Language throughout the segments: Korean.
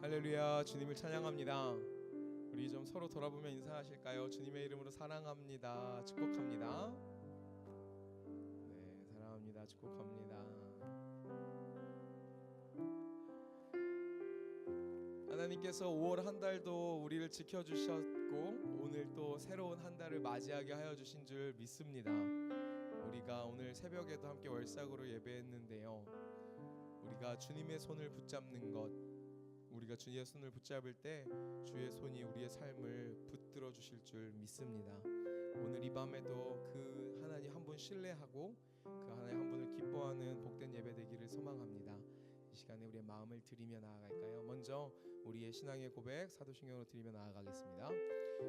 할렐루야. 주님을 찬양합니다. 우리 좀 서로 돌아보며 인사하실까요? 주님의 이름으로 사랑합니다. 축복합니다. 네, 사랑합니다. 축복합니다. 하나님께서 5월 한 달도 우리를 지켜주셨고 오늘 또 새로운 한 달을 맞이하게 하여 주신 줄 믿습니다. 우리가 오늘 새벽에도 함께 월삭으로 예배했는데요, 우리가 주님의 손을 붙잡는 것, 우리가 주님의 손을 붙잡을 때 주의 손이 우리의 삶을 붙들어 주실 줄 믿습니다. 오늘 이 밤에도 그 하나님 한 분 신뢰하고 그 하나님 한 분을 기뻐하는 복된 예배 되기를 소망합니다. 이 시간에 우리의 마음을 드리며 나아갈까요? 먼저 우리의 신앙의 고백 사도신경으로 드리며 나아가겠습니다.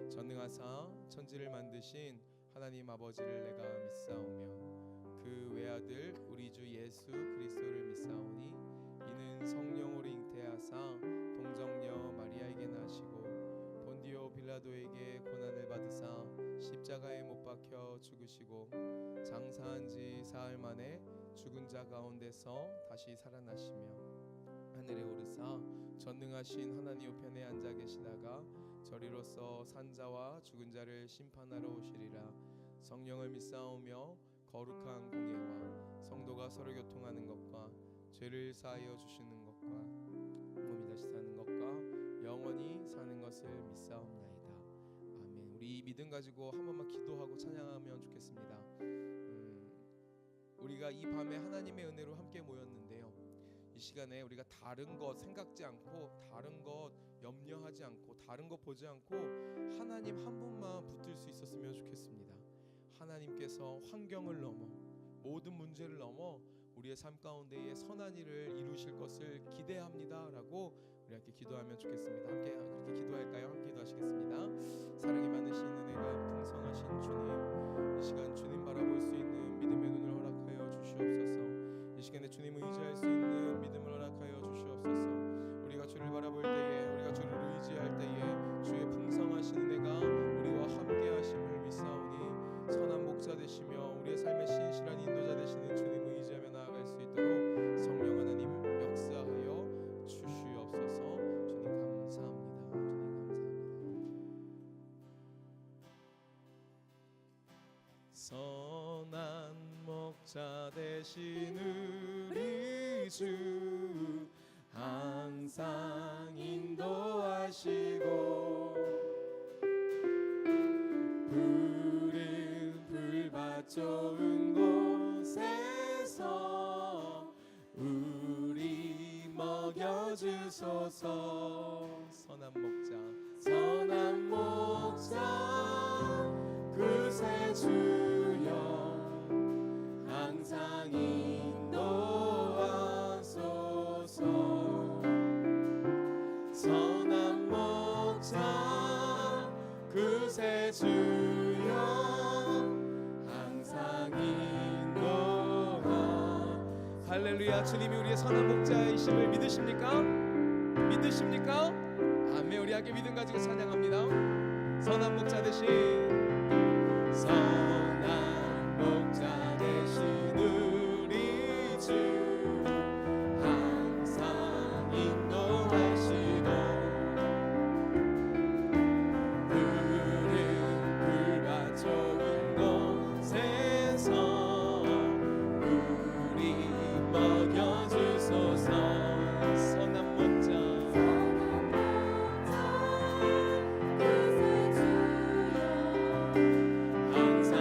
전능하사 천지를 만드신 하나님 아버지를 내가 믿사오며 그 외아들 우리 주 예수 그리스도를 믿사오니 이는 성령으로 잉태하사 동정녀 마리아에게 나시고 본디오 빌라도에게 고난을 받으사 십자가에 못 박혀 죽으시고 장사한 지 사흘 만에 죽은 자 가운데서 다시 살아나시며 하늘에 오르사 전능하신 하나님 우편에 앉아 계시다가 저리로서 산자와 죽은 자를 심판하러 오시리라. 성령을 믿사오며 거룩한 공예와 성도가 서로 교통하는 것과 죄를 사하여 주시는 것과 몸이 다시 사는 것과 영원히 사는 것을 믿사옵나이다. 아멘. 우리 이 믿음 가지고 한 번만 기도하고 찬양하면 좋겠습니다. 우리가 이 밤에 하나님의 은혜로 함께 모였는데요, 이 시간에 우리가 다른 것 생각지 않고 다른 것 염려하지 않고 다른 것 보지 않고 하나님 한 분만 붙들 수 있었으면 좋겠습니다. 하나님께서 환경을 넘어 모든 문제를 넘어 우리의 삶 가운데에 선한 일을 이루실 것을 기대합니다 라고 우리 함께 기도하면 좋겠습니다. 함께 그렇게 기도할까요? 함께 기도하시겠습니다. 사랑이 많으신 은혜가 풍성하신 주님, 이 시간 주님 바라볼 수 있는 믿음의 눈을 허락하여 주시옵소서. 이 시간에 주님을 의지할 수 있는 믿음을 허락하여 주시옵소서. 우리가 주를 바라볼 때에, 우리가 주를 의지할 때에 주의 풍성하신 은혜가 우리와 함께 하심을 믿사오니 선한 목자 되시며 우리의 삶의 신실한 인도자 되시는 주님을 의지하며 나아갈 수 있도록 성령 하나님 역사하여 주시옵소서. 주님 감사합니다. 주님 감사합니다. 선한 목자 되신 우리 주 항상 인도하시고 푸른 풀밭 좋은 곳에서 우리 먹여주소서. 선한 목자 그새 주여 항상 인도하소서. 선한 목자 그새 주여 항상 인도하. 할렐루야. 주님이 우리의 선한 목자이심을 믿으십니까? 믿으십니까? 아멘. 우리 함께 믿음 가지고 찬양합니다. 선한 목자 되신 선한 목자 되신 우리 주 항상 인도하시고 푸른 풀밭 좋은 곳에서 우리 먹여주소서. 선한 목자 그새 주여 항상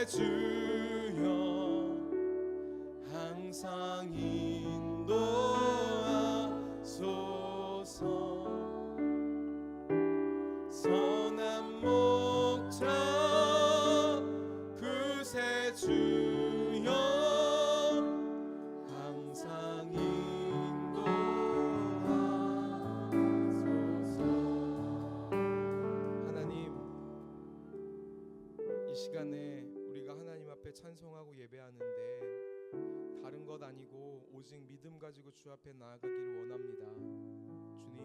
그새 주여 항상 인도하소서. 선한 목자 그새 주여 항상 인도하소서. 하나님, 이 시간에 우리가 하나님 앞에 찬송하고 예배하는데 다른 것 아니고 오직 믿음 가지고 주 앞에 나아가기를 원합니다. 주님,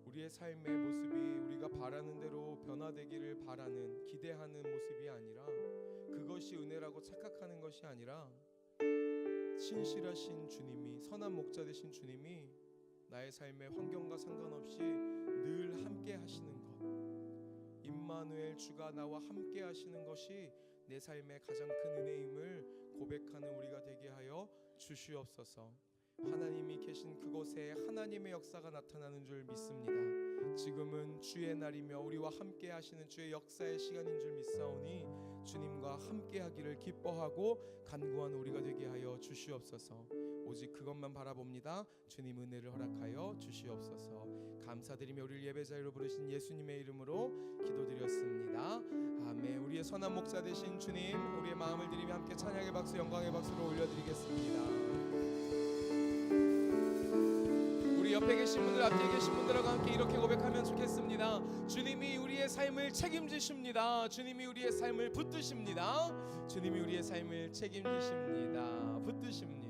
우리의 삶의 모습이 우리가 바라는 대로 변화되기를 바라는, 기대하는 모습이 아니라, 그것이 은혜라고 착각하는 것이 아니라, 신실하신 주님이, 선한 목자 되신 주님이 나의 삶의 환경과 상관없이 늘 함께 하시는 것, 임마누엘, 주가 나와 함께 하시는 것이 내 삶의 가장 큰 은혜임을 고백하는 우리가 되게 하여 주시옵소서. 하나님이 계신 그곳에 하나님의 역사가 나타나는 줄 믿습니다. 지금은 주의 날이며 우리와 함께 하시는 주의 역사의 시간인 줄 믿사오니 주님과 함께 하기를 기뻐하고 간구하는 우리가 되게 하여 주시옵소서. 오직 그것만 바라봅니다. 주님 은혜를 허락하여 주시옵소서. 감사드리며 우리를 예배자리로 부르신 예수님의 이름으로 기도드렸습니다. 아멘. 우리의 선한 목자 되신 주님, 우리의 마음을 드리며 함께 찬양의 박수, 영광의 박수로 올려드리겠습니다. 우리 옆에 계신 분들, 앞에 계신 분들하고 함께 이렇게 고백하면 좋겠습니다. 주님이 우리의 삶을 책임지십니다. 주님이 우리의 삶을 붙드십니다. 주님이 우리의 삶을 책임지십니다. 붙드십니다.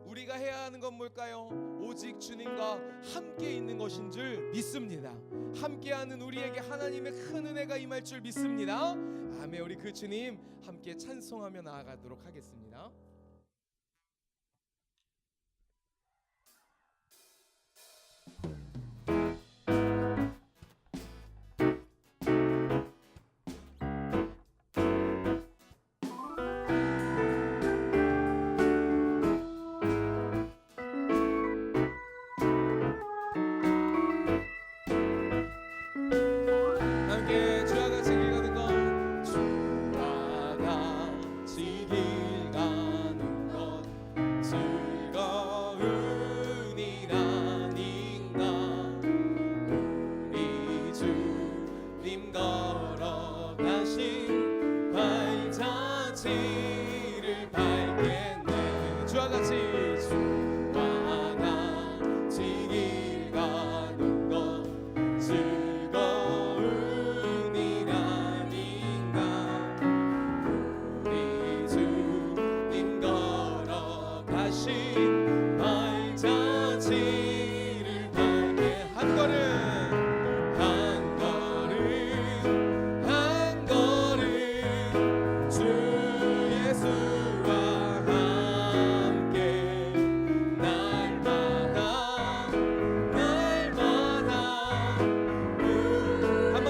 우리가 해야 하는 건 뭘까요? 오직 주님과 함께 있는 것인 줄 믿습니다. 함께하는 우리에게 하나님의 큰 은혜가 임할 줄 믿습니다. 아멘. 우리 그 주님 함께 찬송하며 나아가도록 하겠습니다.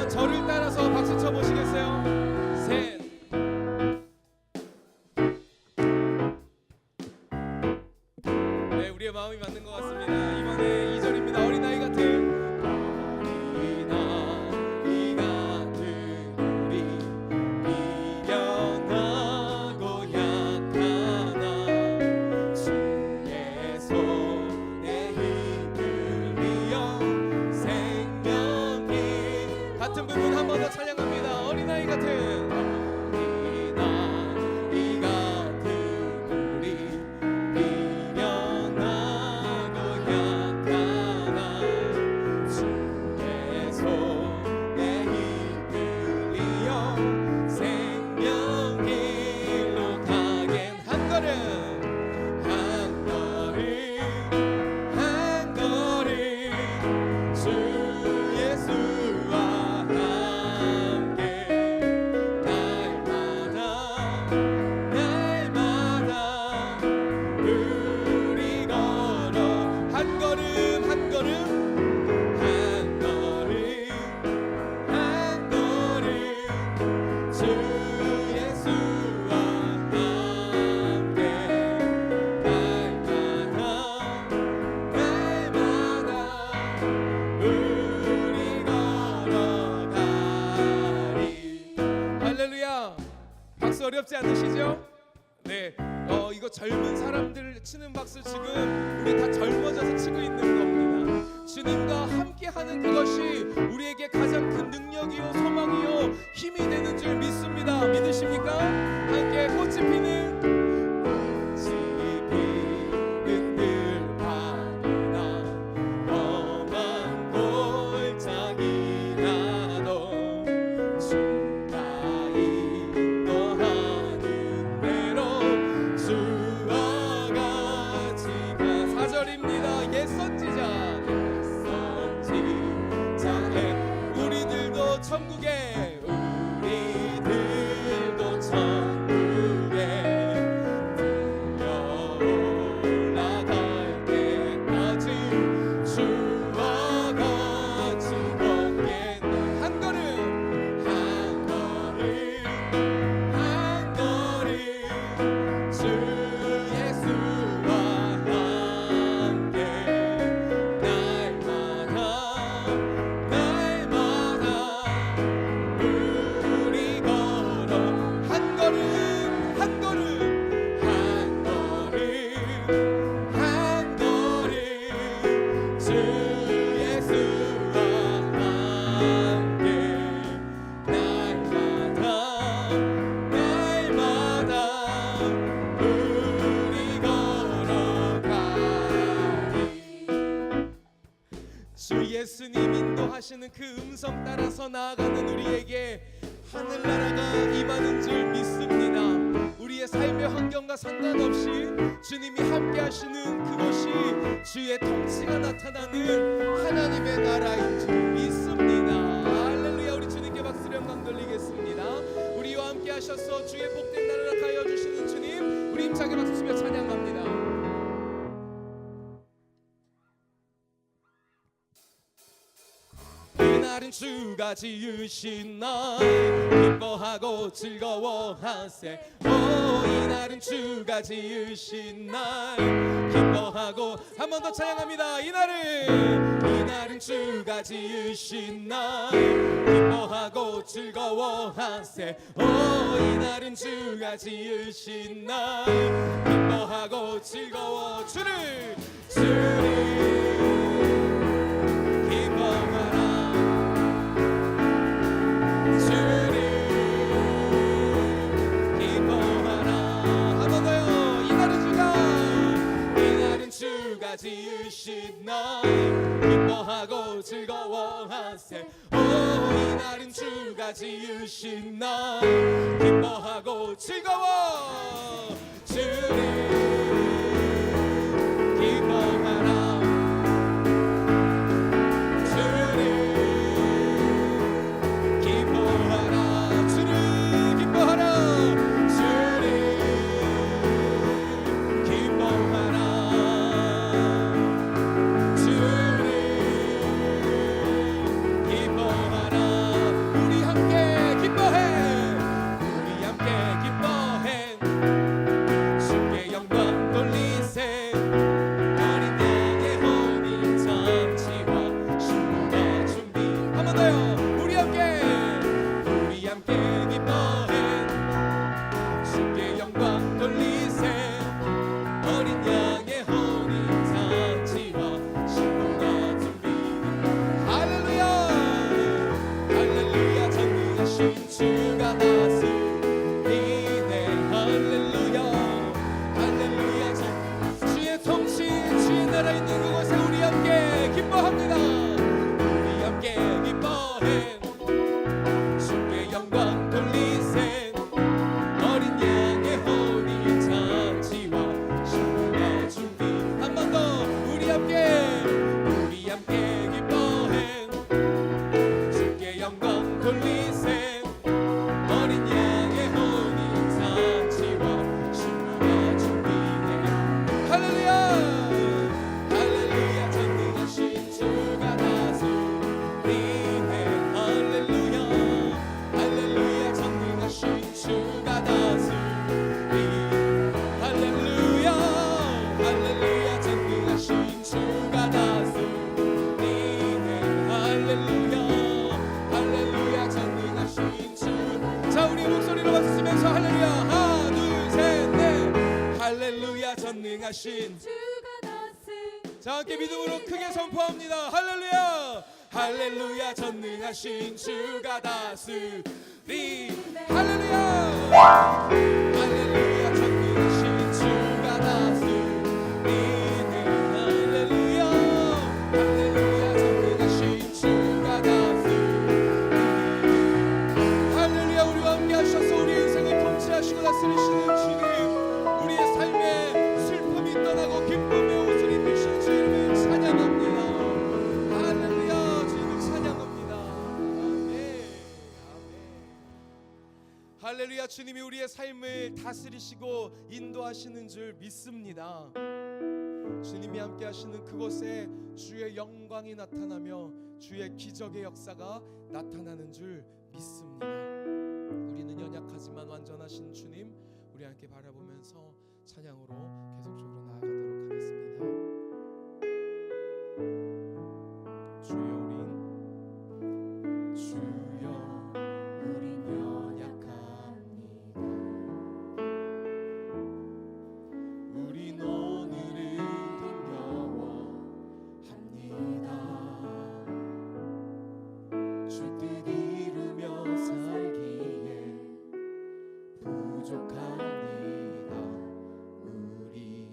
저를 따라서 박수 쳐보시겠어요? 셋. 네, 우리의 마음이 맞는 것 같습니다. 이번에 2절입니다. 어린아이 같은 우리 미련하고 약하나 주의 손에 이끌리어 생명이 같은 부분 한 번 더 찬양합니다. 어린아이 같은 반갑지 않으시죠? 네, 이거 젊은 사람들 치는 박수 지금 우리 다 젊어져서 치고 있는 겁니다. 주님과 함께하는 그것이 우리에게 가장 큰 능력이요 소망이요 힘이 되는 줄 믿습니다. 믿으십니까? 함께 꽃이 피는 천국에 우리들도 천국에 올라갈 때까지 주와 같이 걷게 한 걸음 한 걸음 한 걸음 주 예수와 함께 예수님 인도하시는 그 음성 따라서 나아가는 우리에게 하늘나라가 임하는 줄 믿습니다. 우리의 삶의 환경과 상관없이 주님이 함께 하시는 그것이 주의 통치가 나타나는 하나님의 나라인 줄 믿습니다. 할렐루야. 우리 주님께 박수를 영광 돌리겠습니다. 우리와 함께 하셔서 주의 복된 나라를 가여 주시는 주님, 우리 힘차게 박수치며 찬양합니다. 이날은 주가 지으신 날 기뻐하고 즐거워하세. 이날은 주가 지으신 날 기뻐하고 한 번 더 찬양합니다. 이날은 주가 지으신 날 기뻐하고 즐거워하세. 이날은 주가 지으신 날 기뻐하고 즐거워 주를 기뻐하라. 지으신 날 기뻐하고 즐거워하세. 이날은 주가 지으신 날 기뻐하고 즐거워 주를 기뻐하라. 주를 기뻐하라. 주를 기뻐하라. 주를 기뻐하라. 영광 돌리세. 어린 전능하신 주가 다스리. 자, 함께 믿음으로 크게 선포합니다. 할렐루야 할렐루야 전능하신 주가 다스리. 할렐루야 할렐루야 전능하신 주가 다스리는. 할렐루야 할렐루야 전능하신 주가 다스리는. 할렐루야 우리와 함께 하셔서 우리 인생을 통치하시고 다스리시는 주님, 우리의 삶에 슬픔이 떠나고 기쁨의 옷을 입으신 주님을 찬양합니다. 할렐루야 주님을 찬양합니다. 아멘. 할렐루야 주님이 우리의 삶을 다스리시고 인도하시는 줄 믿습니다. 주님이 함께 하시는 그곳에 주의 영광이 나타나며 주의 기적의 역사가 나타나는 줄 믿습니다. 우리는 연약하지만 완전하신 주님, 우리 함께 바라보면서 찬양으로 계속적으로 나아가도록 하겠습니다. 주여 우린 연약합니다. 우린 오늘을 힘겨워합니다. 주 뜻 이루며 살기에 부족합니다. 우린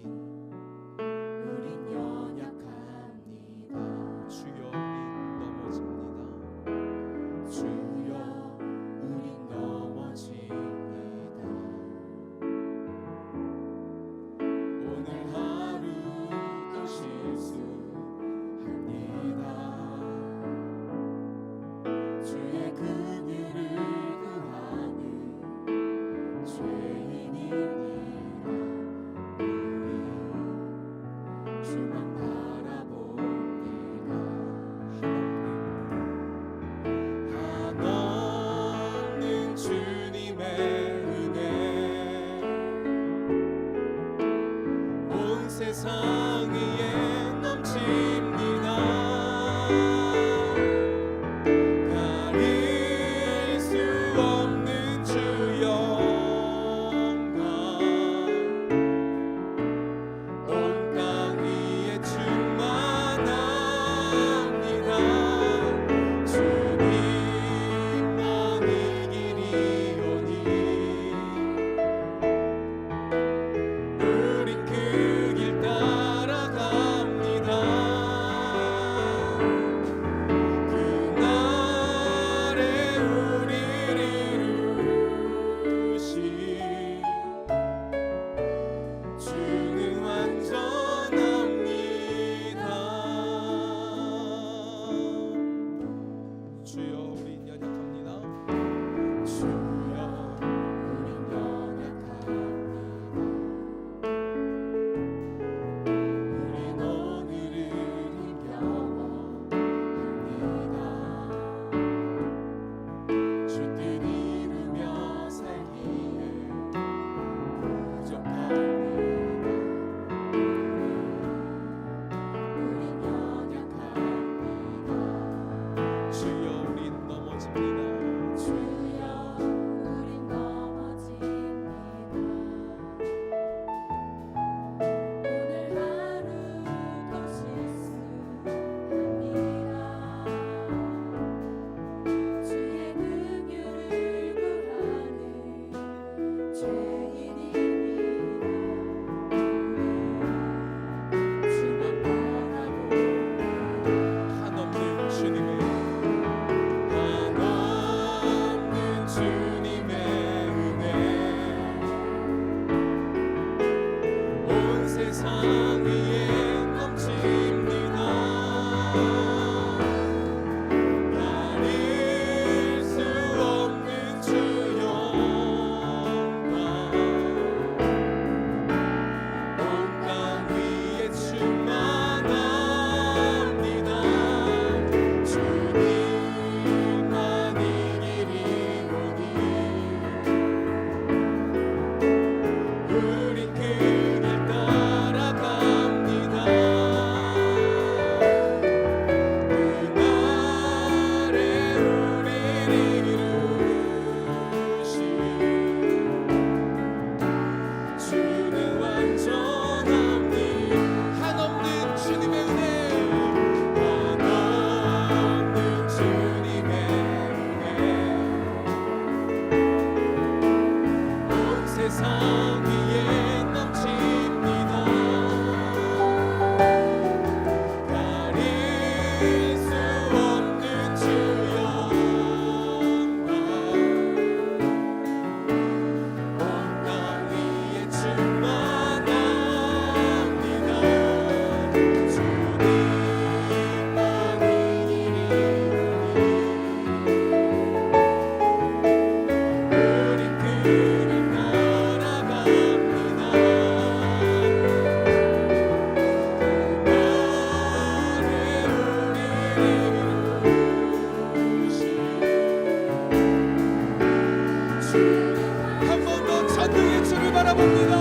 바라봅니다.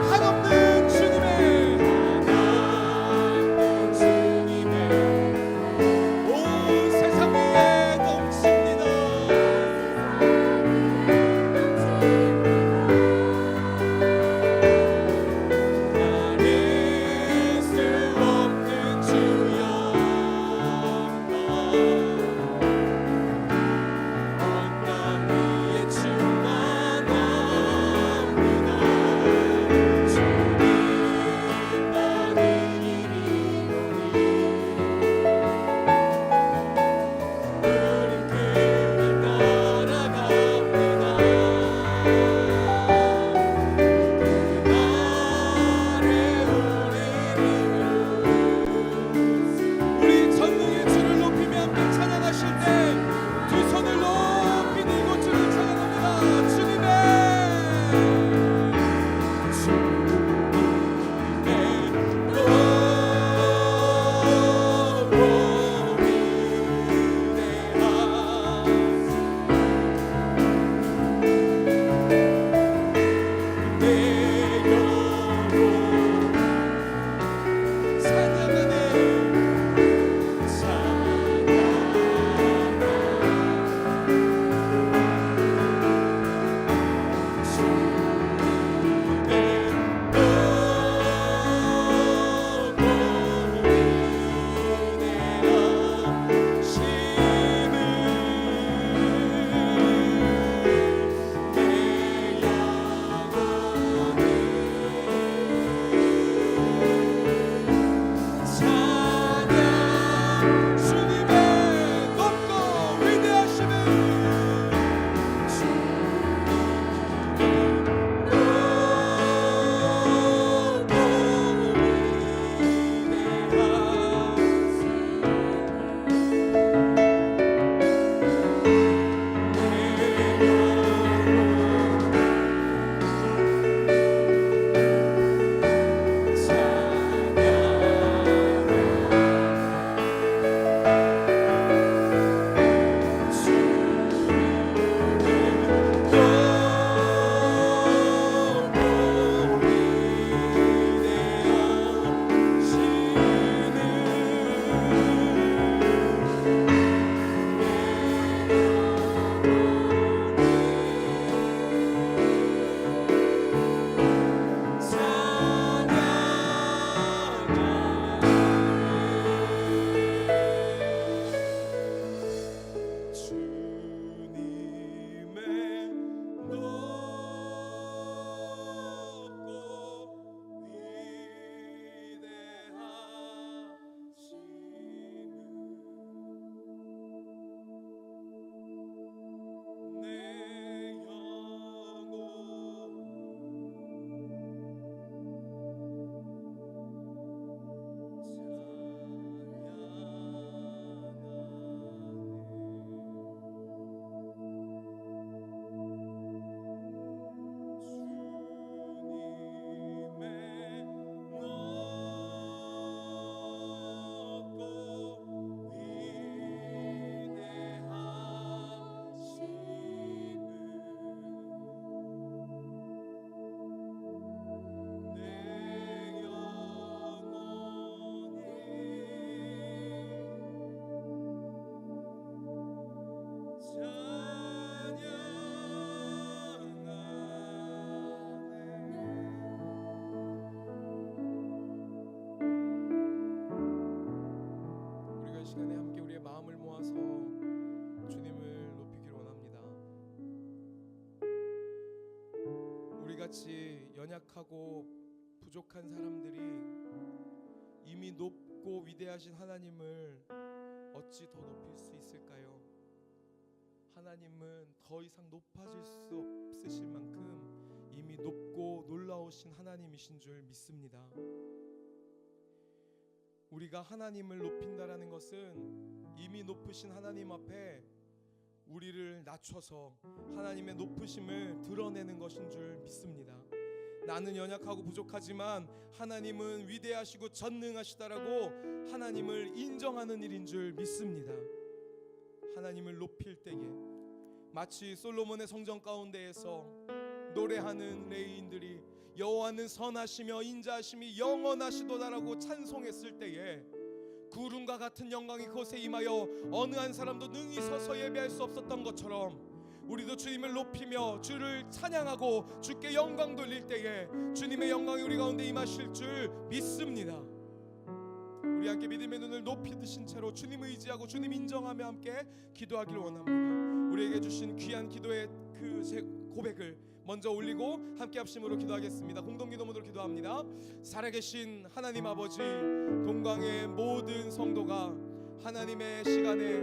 한없는 주님의 온 세상 위에 넘칩니다. 가릴 수 없는 주 영광 언덕 위에 충만합니다. 주님 나는 이리오니 우린 그를 따라갑니다. 우리 전능의 주를 높이며 함께 찬양하실 때 두 손을 높이 들고 주를 찬양합니다. 우리같이 연약하고 부족한 사람들이 이미 높고 위대하신 하나님을 어찌 더 높일 수 있을까요? 하나님은 더 이상 높아질 수 없으실 만큼 이미 높고 놀라우신 하나님이신 줄 믿습니다. 우리가 하나님을 높인다라는 것은 이미 높으신 하나님 앞에 우리를 낮춰서 하나님의 높으심을 드러내는 것인 줄 믿습니다. 나는 연약하고 부족하지만 하나님은 위대하시고 전능하시다라고 하나님을 인정하는 일인 줄 믿습니다. 하나님을 높일 때에 마치 솔로몬의 성전 가운데에서 노래하는 레위인들이 여호와는 선하시며 인자하심이 영원하시도다라고 찬송했을 때에 구름과 같은 영광이 그곳에 임하여 어느 한 사람도 능히 서서 예배할 수 없었던 것처럼 우리도 주님을 높이며 주를 찬양하고 주께 영광 돌릴 때에 주님의 영광이 우리 가운데 임하실 줄 믿습니다. 우리 함께 믿음의 눈을 높이 드신 채로 주님 의지하고 주님 인정하며 함께 기도하기를 원합니다. 우리에게 주신 귀한 기도의 그 고백을 먼저 올리고 함께 합심으로 기도하겠습니다. 공동기도문으로 기도합니다. 살아계신 하나님 아버지, 동광의 모든 성도가 하나님의 시간에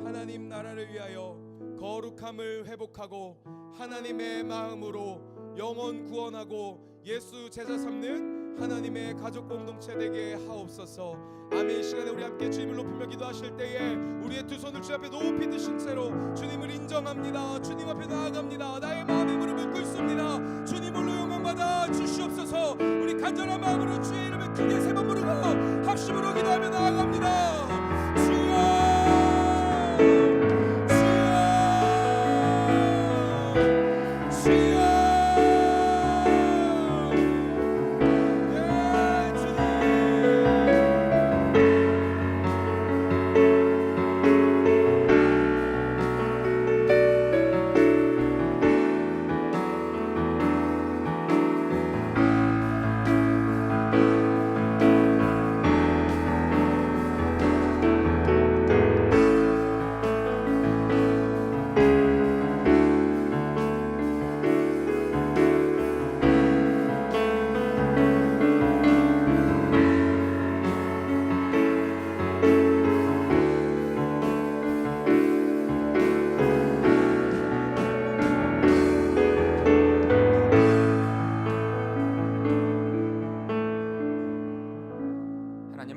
하나님 나라를 위하여 거룩함을 회복하고 하나님의 마음으로 영혼 구원하고 예수 제자 삼는 하나님의 가족 공동체 되게 하옵소서. 아멘. 이 시간에 우리 함께 주님을 높이며 기도하실 때에 우리의 두 손을 주 앞에 높이 드신 채로 주님을 인정합니다. 주님 앞에 나아갑니다. 나의 마음의 무릎을 꿇습니다. 주님 홀로 영광 받아 주시옵소서. 우리 간절한 마음으로 주의 이름을 크게 세 번 부르고 합심으로 기도하며 나아갑니다. 주여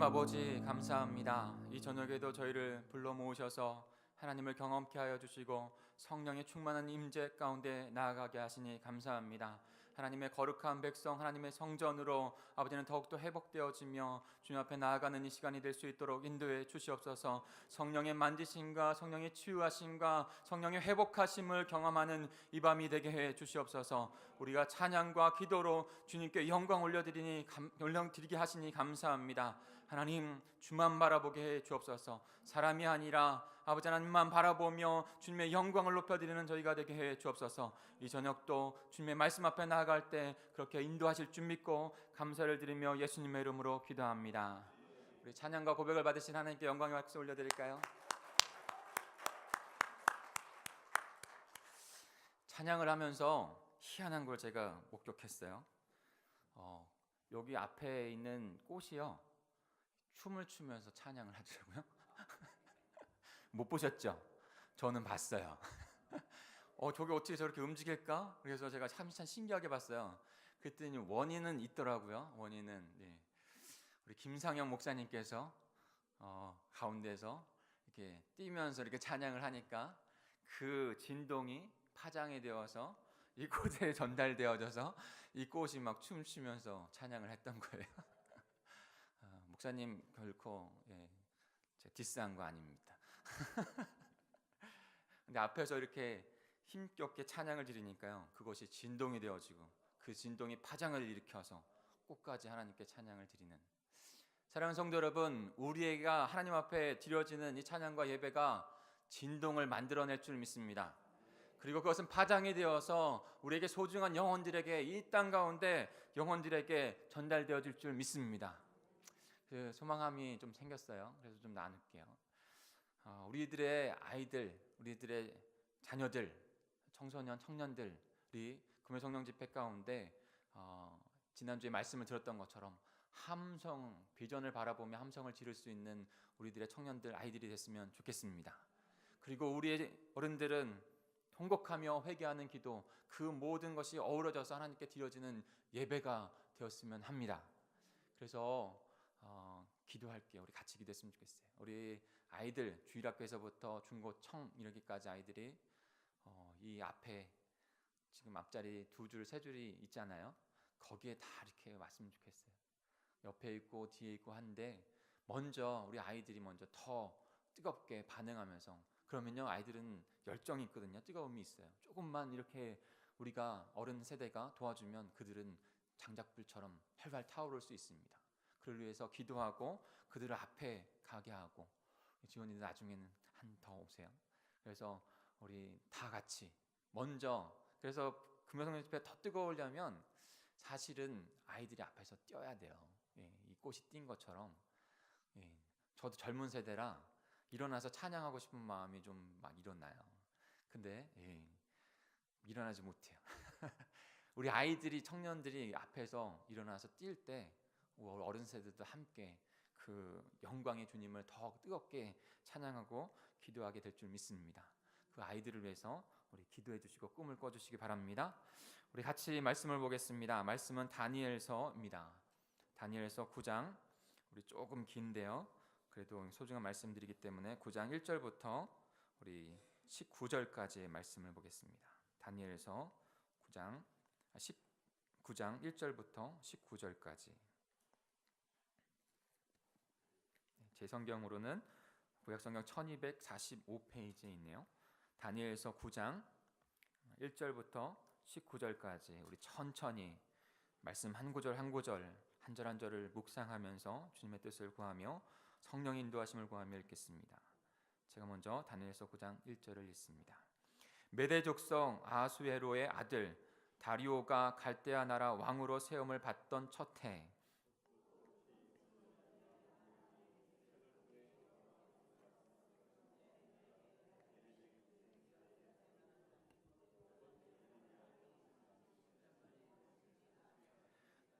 아버지 감사합니다. 이 저녁에도 저희를 불러 모으셔서 하나님을 경험케 하여 주시고 성령의 충만한 임재 가운데 나아가게 하시니 감사합니다. 하나님의 거룩한 백성, 하나님의 성전으로 아버지는 더욱더 회복되어지며 주님 앞에 나아가는 이 시간이 될 수 있도록 인도해 주시옵소서. 성령의 만지심과 성령의 치유하심과 성령의 회복하심을 경험하는 이 밤이 되게 해 주시옵소서. 우리가 찬양과 기도로 주님께 영광 올려드리게 하시니 감사합니다. 하나님, 주만 바라보게 해 주옵소서. 사람이 아니라 아버지 하나님만 바라보며 주님의 영광을 높여드리는 저희가 되게 해 주옵소서. 이 저녁도 주님의 말씀 앞에 나아갈 때 그렇게 인도하실 줄 믿고 감사를 드리며 예수님의 이름으로 기도합니다. 우리 찬양과 고백을 받으신 하나님께 영광의 박수 올려드릴까요? 찬양을 하면서 희한한 걸 제가 목격했어요. 여기 앞에 있는 꽃이요, 춤을 추면서 찬양을 하더라고요. 못 보셨죠? 저는 봤어요. 저게 어떻게 저렇게 움직일까? 그래서 제가 참 신기하게 봤어요. 그랬더니 원인은 있더라고요. 원인은 우리 김상영 목사님께서 가운데서 이렇게 뛰면서 이렇게 찬양을 하니까 그 진동이 파장이 되어서 이 꽃에 전달되어져서 이 꽃이 막 춤추면서 찬양을 했던 거예요. 목사님 결코 디스한 거 아닙니다. 근데 앞에서 이렇게 힘겹게 찬양을 드리니까요, 그것이 진동이 되어지고 그 진동이 파장을 일으켜서 끝까지 하나님께 찬양을 드리는, 사랑하는 성도 여러분, 우리가 하나님 앞에 드려지는 이 찬양과 예배가 진동을 만들어낼 줄 믿습니다. 그리고 그것은 파장이 되어서 우리에게 소중한 영혼들에게, 이 땅 가운데 영혼들에게 전달되어질 줄 믿습니다. 그 소망함이 좀 생겼어요. 그래서 좀 나눌게요. 우리들의 아이들, 우리들의 자녀들, 청소년, 청년들이 금요 성령 집회 가운데 지난주에 말씀을 들었던 것처럼 함성, 비전을 바라보며 함성을 지를 수 있는 우리들의 청년들, 아이들이 됐으면 좋겠습니다. 그리고 우리의 어른들은 통곡하며 회개하는 기도, 그 모든 것이 어우러져서 하나님께 드려지는 예배가 되었으면 합니다. 그래서 기도할게요. 우리 같이 기도했으면 좋겠어요. 우리 아이들, 주일학교에서부터 중고, 청 이렇게까지 아이들이 이 앞에 지금 앞자리 2줄, 3줄이 있잖아요. 거기에 다 이렇게 왔으면 좋겠어요. 옆에 있고 뒤에 있고 한데 먼저 우리 아이들이 먼저 더 뜨겁게 반응하면서, 그러면요 아이들은 열정이 있거든요. 뜨거움이 있어요. 조금만 이렇게 우리가 어른 세대가 도와주면 그들은 장작불처럼 활활 타오를 수 있습니다. 그를 위해서 기도하고 그들을 앞에 가게 하고, 지원이들 나중에는 한 더 오세요. 그래서 우리 다 같이 먼저, 그래서 금요성령 집회 더 뜨거우려면 사실은 아이들이 앞에서 뛰어야 돼요. 이 꽃이 띈 것처럼. 저도 젊은 세대라 일어나서 찬양하고 싶은 마음이 좀 막 일어나요. 근데 일어나지 못해요. 우리 아이들이, 청년들이 앞에서 일어나서 뛸 때 어른 세대도 함께 그 영광의 주님을 더 뜨겁게 찬양하고 기도하게 될 줄 믿습니다. 그 아이들을 위해서 우리 기도해 주시고 꿈을 꿔 주시기 바랍니다. 우리 같이 말씀을 보겠습니다. 말씀은 다니엘서입니다. 다니엘서 9장, 우리 조금 긴데요, 그래도 소중한 말씀드리기 때문에 9장 1절부터 우리 19절까지의 말씀을 보겠습니다. 다니엘서 9장 1절부터 19절까지. 제 성경으로는 구약성경 1245페이지에 있네요. 다니엘서 9장 1절부터 19절까지 우리 천천히 말씀 한 구절 한 구절, 한 절 한 절을 묵상하면서 주님의 뜻을 구하며 성령 인도하심을 구하며 읽겠습니다. 제가 먼저 다니엘서 9장 1절을 읽습니다. 메대 족속 아수에로의 아들 다리오가 갈대아 나라 왕으로 세움을 받던 첫 해,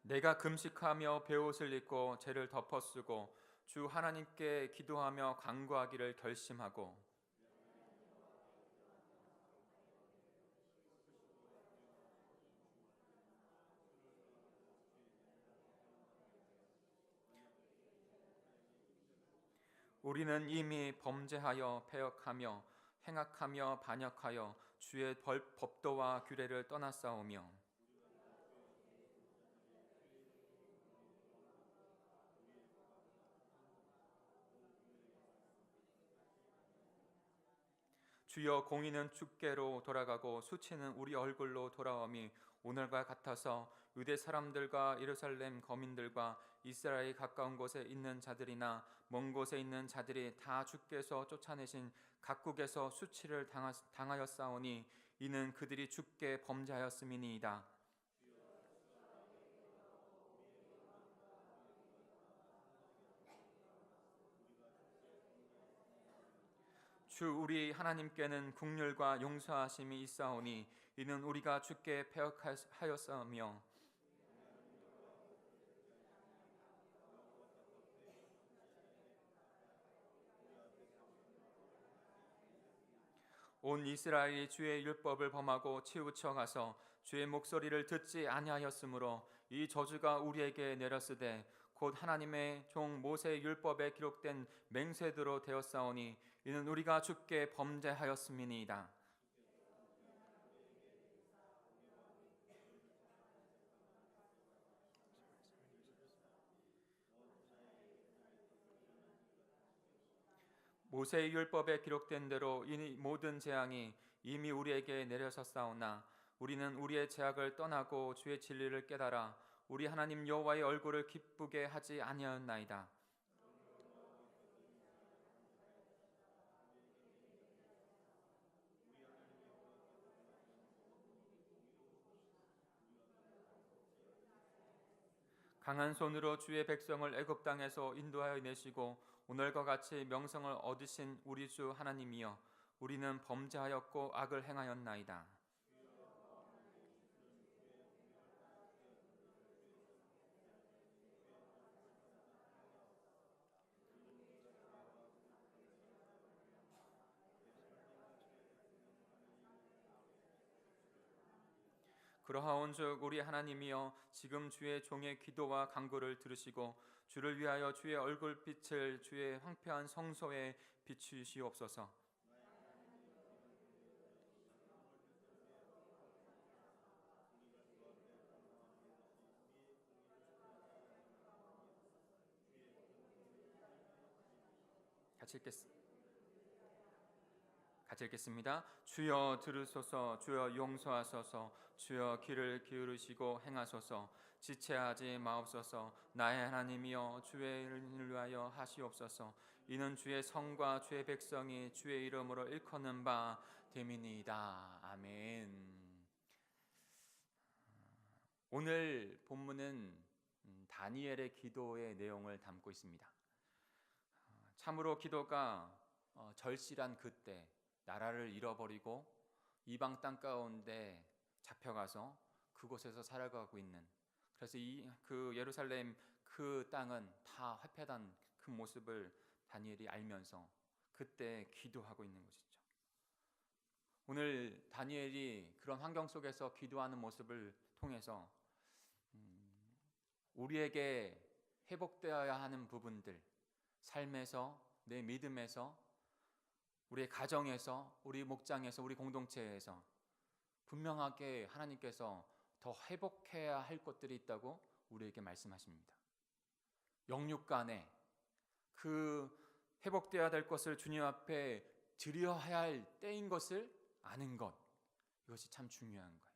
내가 금식하며 베옷을 입고 죄를 덮어쓰고 주 하나님께 기도하며 간구하기를 결심하고, 우리는 이미 범죄하여 패역하며 행악하며 반역하여 주의 법도와 규례를 떠났사오며, 주여 공의는 주께로 돌아가고 수치는 우리 얼굴로 돌아옴이 오늘과 같아서 유대 사람들과 예루살렘 거민들과 이스라엘 가까운 곳에 있는 자들이나 먼 곳에 있는 자들이 다 주께서 쫓아내신 각국에서 수치를 당하였사오니 이는 그들이 주께 범죄하였음이니이다. 주 우리 하나님께는 긍휼과 용서하심이 있사오니 이는 우리가 주께 패역하였사오며 온 이스라엘이 주의 율법을 범하고 치우쳐 가서 주의 목소리를 듣지 아니하였으므로 이 저주가 우리에게 내렸으되 곧 하나님의 종 모세의 율법에 기록된 맹세대로 되었사오니 이는 우리가 주께 범죄하였음이니이다. 모세의 율법에 기록된 대로 이 모든 재앙이 이미 우리에게 내려졌사오나 우리는 우리의 죄악을 떠나고 주의 진리를 깨달아 우리 하나님 여호와의 얼굴을 기쁘게 하지 아니하였나이다. 강한 손으로 주의 백성을 애굽 땅에서 인도하여 내시고 오늘과 같이 명성을 얻으신 우리 주 하나님이여 우리는 범죄하였고 악을 행하였나이다. 그러하온즉 우리 하나님이여 지금 주의 종의 기도와 간구를 들으시고 주를 위하여 주의 얼굴빛을 주의 황폐한 성소에 비추시옵소서. 같이 읽겠습니다. 주여 들으소서, 주여 용서하소서, 주여 귀를 기울이시고 행하소서. 지체하지 마옵소서. 나의 하나님이여, 주의 일을 위하여 하시옵소서. 이는 주의 성과 주의 백성이 주의 이름으로 일컫는 바 됨이니이다. 아멘. 오늘 본문은 다니엘의 기도의 내용을 담고 있습니다. 참으로 기도가 절실한 그때 나라를 잃어버리고 이방 땅 가운데 잡혀가서 그곳에서 살아가고 있는, 그래서 그 예루살렘 그 땅은 다 회폐된 그 모습을 다니엘이 알면서 그때 기도하고 있는 것이죠. 오늘 다니엘이 그런 환경 속에서 기도하는 모습을 통해서 우리에게 회복되어야 하는 부분들, 삶에서, 내 믿음에서, 우리의 가정에서, 우리 목장에서, 우리 공동체에서 분명하게 하나님께서 더 회복해야 할 것들이 있다고 우리에게 말씀하십니다. 영육 간에 그 회복되어야 될 것을 주님 앞에 드려야 할 때인 것을 아는 것, 이것이 참 중요한 거예요.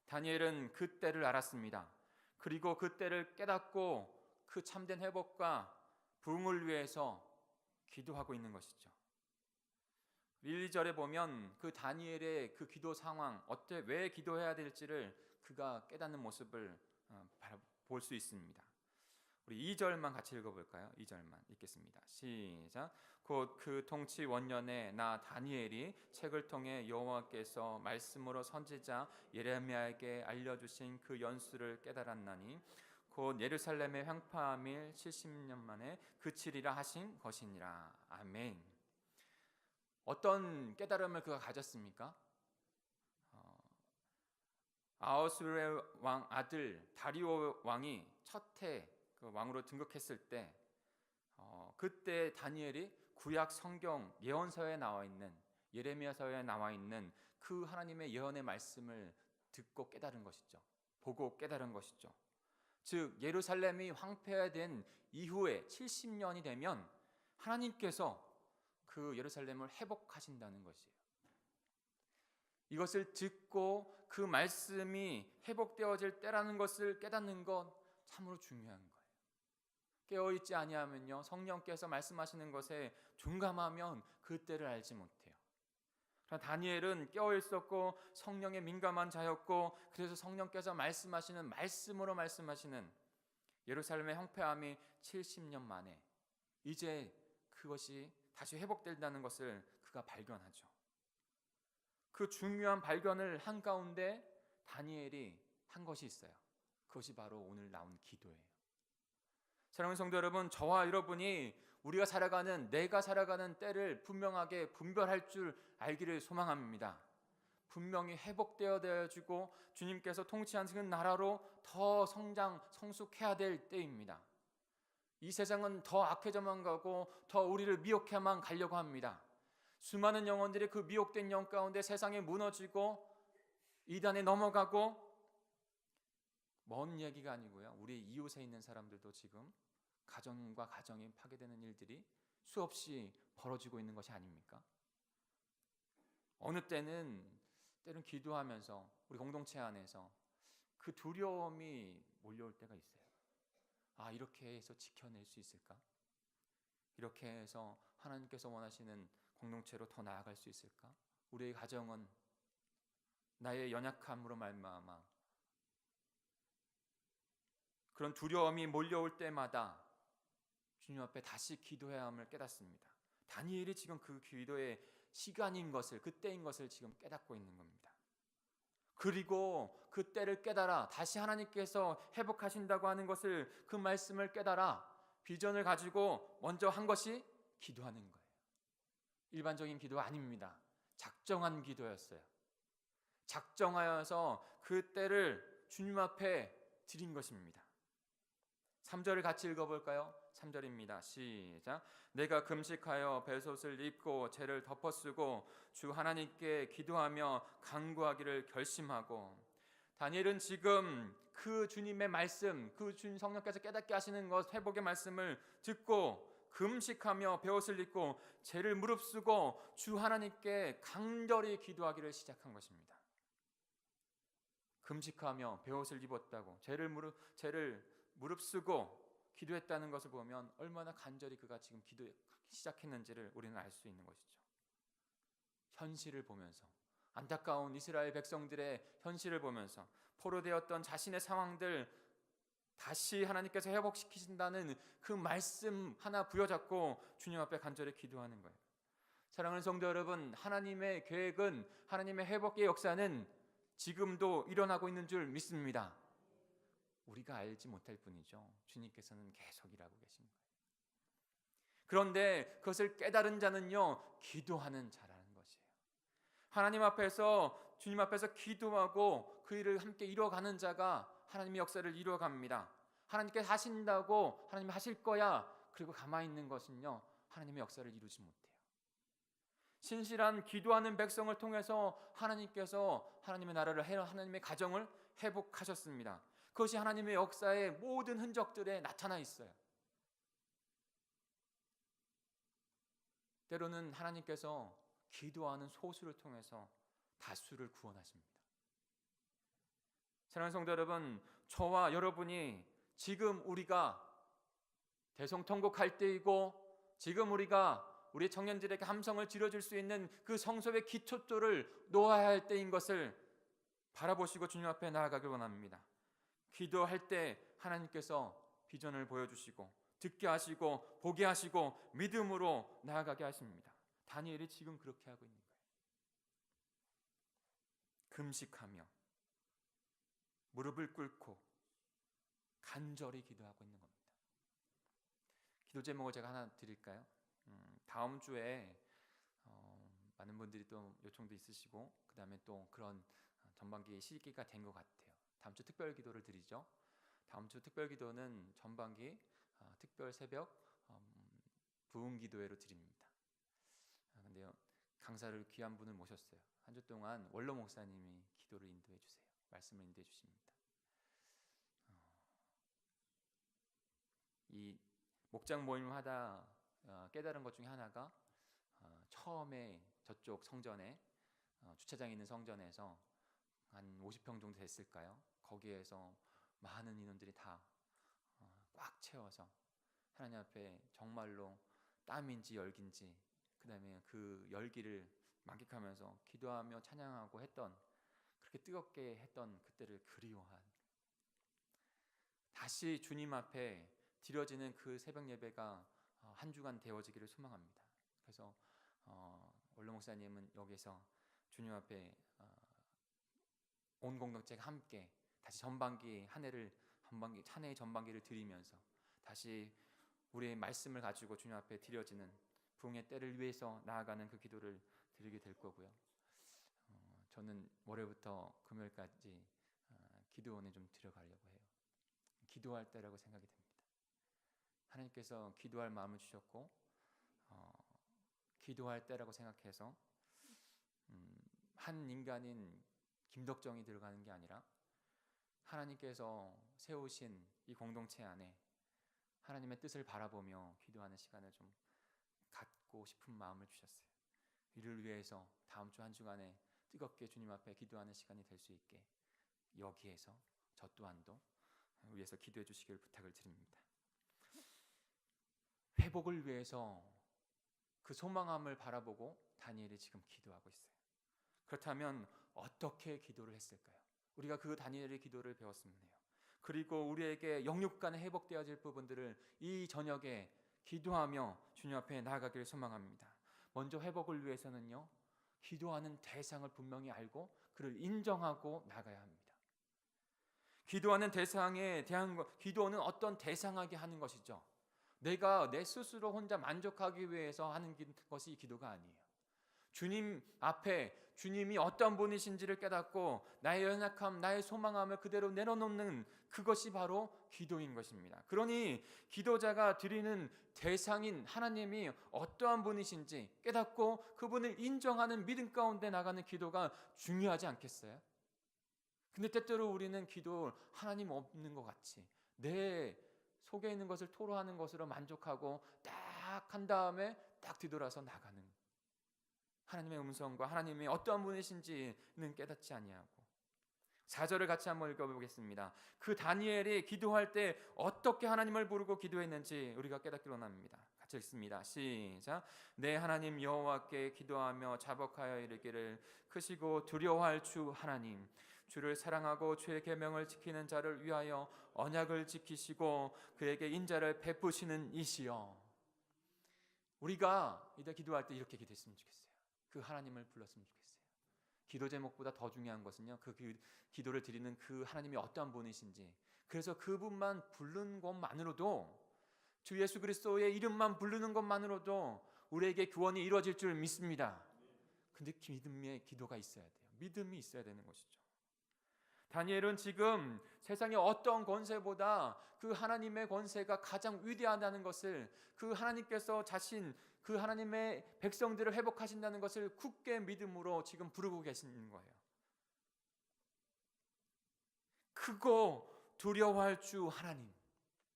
다니엘은 그 때를 알았습니다. 그리고 그 때를 깨닫고 그 참된 회복과 부흥을 위해서 기도하고 있는 것이죠. 1, 2절에 보면 그 다니엘의 그 기도 상황, 왜 기도해야 될지를 그가 깨닫는 모습을 볼 수 있습니다. 우리 2절만 같이 읽어볼까요? 2절만 읽겠습니다. 시작. 곧 그 통치 원년에 나 다니엘이 책을 통해 여호와께서 말씀으로 선지자 예레미야에게 알려주신 그 연수를 깨달았나니 곧 예루살렘의 횡파함일 70년 만에 그치리라 하신 것이니라. 아멘. 어떤 깨달음을 그가 가졌습니까? 아하수르의 왕 아들 다리오 왕이 첫해 그 왕으로 등극했을 때 그때 다니엘이 구약 성경 예언서에 나와 있는, 예레미야서에 나와 있는 그 하나님의 예언의 말씀을 듣고 깨달은 것이죠. 보고 깨달은 것이죠. 즉 예루살렘이 황폐화된 이후에 70년이 되면 하나님께서 그 예루살렘을 회복하신다는 것이에요. 이것을 듣고 그 말씀이 회복되어질 때라는 것을 깨닫는 건 참으로 중요한 거예요. 깨어있지 아니하면요, 성령께서 말씀하시는 것에 둔감하면 그 때를 알지 못해요. 다니엘은 깨어있었고 성령에 민감한 자였고, 그래서 성령께서 말씀하시는 말씀으로 말씀하시는 예루살렘의 황폐함이 70년 만에 이제 그것이 다시 회복된다는 것을 그가 발견하죠. 그 중요한 발견을 한 가운데 다니엘이 한 것이 있어요. 그것이 바로 오늘 나온 기도예요. 사랑하는 성도 여러분, 저와 여러분이 우리가 살아가는, 내가 살아가는 때를 분명하게 분별할 줄 알기를 소망합니다. 분명히 회복되어지고 주님께서 통치하시는 나라로 더 성숙해야 될 때입니다. 이 세상은 더 악해져만 가고 더 우리를 미혹해만 가려고 합니다. 수많은 영혼들이 그 미혹된 영 가운데 세상에 무너지고 이단에 넘어가고, 먼 얘기가 아니고요, 우리 이웃에 있는 사람들도 지금 가정과 가정이 파괴되는 일들이 수없이 벌어지고 있는 것이 아닙니까? 어느 때는 기도하면서 우리 공동체 안에서 그 두려움이 몰려올 때가 있어요. 아, 이렇게 해서 지켜낼 수 있을까? 이렇게 해서 하나님께서 원하시는 공동체로 더 나아갈 수 있을까? 우리의 가정은 나의 연약함으로 말미암아 그런 두려움이 몰려올 때마다 주님 앞에 다시 기도해야 함을 깨닫습니다. 다니엘이 지금 그 기도의 시간인 것을, 그때인 것을 지금 깨닫고 있는 겁니다. 그리고 그때를 깨달아 다시 하나님께서 회복하신다고 하는 것을, 그 말씀을 깨달아 비전을 가지고 먼저 한 것이 기도하는 거예요. 일반적인 기도가 아닙니다. 작정한 기도였어요. 작정하여서 그때를 주님 앞에 드린 것입니다. 3절을 같이 읽어볼까요? 3절입니다. 시작. 내가 금식하여 벨솥을 입고 죄를 덮어쓰고 주 하나님께 기도하며 간구하기를 결심하고. 다니엘은 지금 그 주님의 말씀, 그 주님 성령께서 깨닫게 하시는 것, 회복의 말씀을 듣고 금식하며 베옷을 입고 죄를 무릅쓰고 주 하나님께 간절히 기도하기를 시작한 것입니다. 금식하며 베옷을 입었다고 죄를 무릅쓰고 기도했다는 것을 보면 얼마나 간절히 그가 지금 기도 시작했는지를 우리는 알 수 있는 것이죠. 현실을 보면서, 안타까운 이스라엘 백성들의 현실을 보면서 포로되었던 자신의 상황들 다시 하나님께서 회복시키신다는 그 말씀 하나 부여잡고 주님 앞에 간절히 기도하는 거예요. 사랑하는 성도 여러분, 하나님의 계획은, 하나님의 회복의 역사는 지금도 일어나고 있는 줄 믿습니다. 우리가 알지 못할 뿐이죠. 주님께서는 계속 일하고 계신 거예요. 그런데 그것을 깨달은 자는요, 기도하는 자라는 것이에요. 하나님 앞에서, 주님 앞에서 기도하고 그 일을 함께 이뤄가는 자가 하나님의 역사를 이루어갑니다. 하나님께 하신다고 하나님이 하실 거야, 그리고 가만히 있는 것은요, 하나님의 역사를 이루지 못해요. 신실한 기도하는 백성을 통해서 하나님께서 하나님의 나라를, 하나님의 가정을 회복하셨습니다. 그것이 하나님의 역사의 모든 흔적들에 나타나 있어요. 때로는 하나님께서 기도하는 소수를 통해서 다수를 구원하십니다. 사랑하는 성도 여러분, 저와 여러분이 지금 우리가 대성통곡할 때이고, 지금 우리가 우리 청년들에게 함성을 지려줄 수 있는 그 성소의 기초돌을 놓아야 할 때인 것을 바라보시고 주님 앞에 나아가길 원합니다. 기도할 때 하나님께서 비전을 보여주시고 듣게 하시고 보게 하시고 믿음으로 나아가게 하십니다. 다니엘이 지금 그렇게 하고 있는 거예요. 금식하며 무릎을 꿇고 간절히 기도하고 있는 겁니다. 기도 제목을 제가 하나 드릴까요? 다음 주에 많은 분들이 또 요청도 있으시고, 그 다음에 또 그런 전반기 시기가 된 것 같아요. 다음 주 특별 기도를 드리죠. 다음 주 특별 기도는 전반기 특별 새벽 부흥 기도회로 드립니다. 근데요, 강사를 귀한 분을 모셨어요. 한 주 동안 원로 목사님이 기도를 인도해 주세요. 말씀을 인도해 주십니다. 이 목장 모임을 하다 깨달은 것 중에 하나가, 처음에 저쪽 성전에, 주차장에 있는 성전에서 한 50평 정도 됐을까요? 거기에서 많은 인원들이 다 꽉 채워서 하나님 앞에 정말로 땀인지 열기인지, 그 다음에 그 열기를 만끽하면서 기도하며 찬양하고 했던, 그렇게 뜨겁게 했던 그때를 그리워한, 다시 주님 앞에 드려지는 그 새벽 예배가 한 주간 되어지기를 소망합니다. 그래서 원로 목사님은 여기서 주님 앞에 온 공동체가 함께 다시 전반기 한 해의 전반기를 드리면서 다시 우리의 말씀을 가지고 주님 앞에 드려지는 부흥의 때를 위해서 나아가는 그 기도를 드리게 될 거고요. 저는 월요일부터 금요일까지 기도원에 좀 들어가려고 해요. 기도할 때라고 생각이 됩니다. 하나님께서 기도할 마음을 주셨고, 기도할 때라고 생각해서 한 인간인 김덕정이 들어가는 게 아니라 하나님께서 세우신 이 공동체 안에 하나님의 뜻을 바라보며 기도하는 시간을 좀 갖고 싶은 마음을 주셨어요. 이를 위해서 다음 주 한 주간에 뜨겁게 주님 앞에 기도하는 시간이 될 수 있게 여기에서 저 또한도 위해서 기도해 주시길 부탁을 드립니다. 회복을 위해서 그 소망함을 바라보고 다니엘이 지금 기도하고 있어요. 그렇다면 어떻게 기도를 했을까요? 우리가 그 다니엘의 기도를 배웠으면 해요. 그리고 우리에게 영육간에 회복되어질 부분들을 이 저녁에 기도하며 주님 앞에 나아가기를 소망합니다. 먼저 회복을 위해서는요, 기도하는 대상을 분명히 알고 그를 인정하고 나가야 합니다. 기도하는 대상에 대한 기도는 어떤 대상하게 하는 것이죠. 내가 내 스스로 혼자 만족하기 위해서 하는 것이 기도가 아니에요. 주님 앞에 주님이 어떤 분이신지를 깨닫고 나의 연약함, 나의 소망함을 그대로 내려놓는 그것이 바로 기도인 것입니다. 그러니 기도자가 드리는 대상인 하나님이 어떠한 분이신지 깨닫고 그분을 인정하는 믿음 가운데 나가는 기도가 중요하지 않겠어요? 근데 때때로 우리는 기도 하나님 없는 것 같이 내 속에 있는 것을 토로하는 것으로 만족하고 딱 딱 한 다음에 딱 뒤돌아서 나가는, 하나님의 음성과 하나님이 어떠한 분이신지는 깨닫지 아니하고. 4절을 같이 한번 읽어보겠습니다. 그 다니엘이 기도할 때 어떻게 하나님을 부르고 기도했는지 우리가 깨닫기로 원합니다. 같이 읽습니다. 시작. 내 하나님 여호와께 기도하며 자복하여 이르기를, 크시고 두려워할 주 하나님, 주를 사랑하고 주의 계명을 지키는 자를 위하여 언약을 지키시고 그에게 인자를 베푸시는 이시여. 우리가 이제 기도할 때 이렇게 기도했으면 좋겠어요. 그 하나님을 불렀으면 좋겠어요. 기도 제목보다 더 중요한 것은요, 그 기도를 드리는 그 하나님이 어떠한 분이신지, 그래서 그분만 부르는 것만으로도, 주 예수 그리스도의 이름만 부르는 것만으로도 우리에게 구원이 이루어질 줄 믿습니다. 근데 믿음의 기도가 있어야 돼요. 믿음이 있어야 되는 것이죠. 다니엘은 지금 세상의 어떤 권세보다 그 하나님의 권세가 가장 위대하다는 것을, 그 하나님께서 그 하나님의 백성들을 회복하신다는 것을 굳게 믿음으로 지금 부르고 계시는 거예요. 크고 두려워할 주 하나님,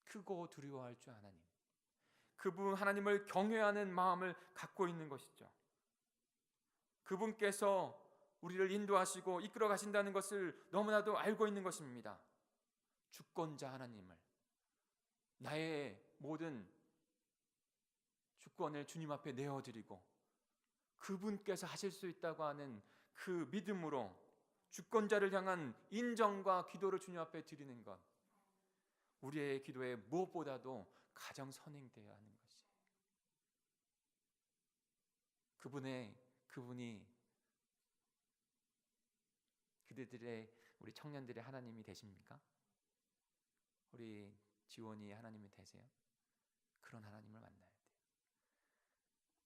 크고 두려워할 주 하나님, 그분 하나님을 경외하는 마음을 갖고 있는 것이죠. 그분께서 우리를 인도하시고 이끌어 가신다는 것을 너무나도 알고 있는 것입니다. 주권자 하나님을, 나의 모든 주권을 주님 앞에 내어드리고 그분께서 하실 수 있다고 하는 그 믿음으로 주권자를 향한 인정과 기도를 주님 앞에 드리는 것, 우리의 기도에 무엇보다도 가장 선행되어야 하는 것이, 그분이 그들의, 우리 청년들의 하나님이 되십니까? 우리 지원이 하나님이 되세요? 그런 하나님을 만나야 돼요.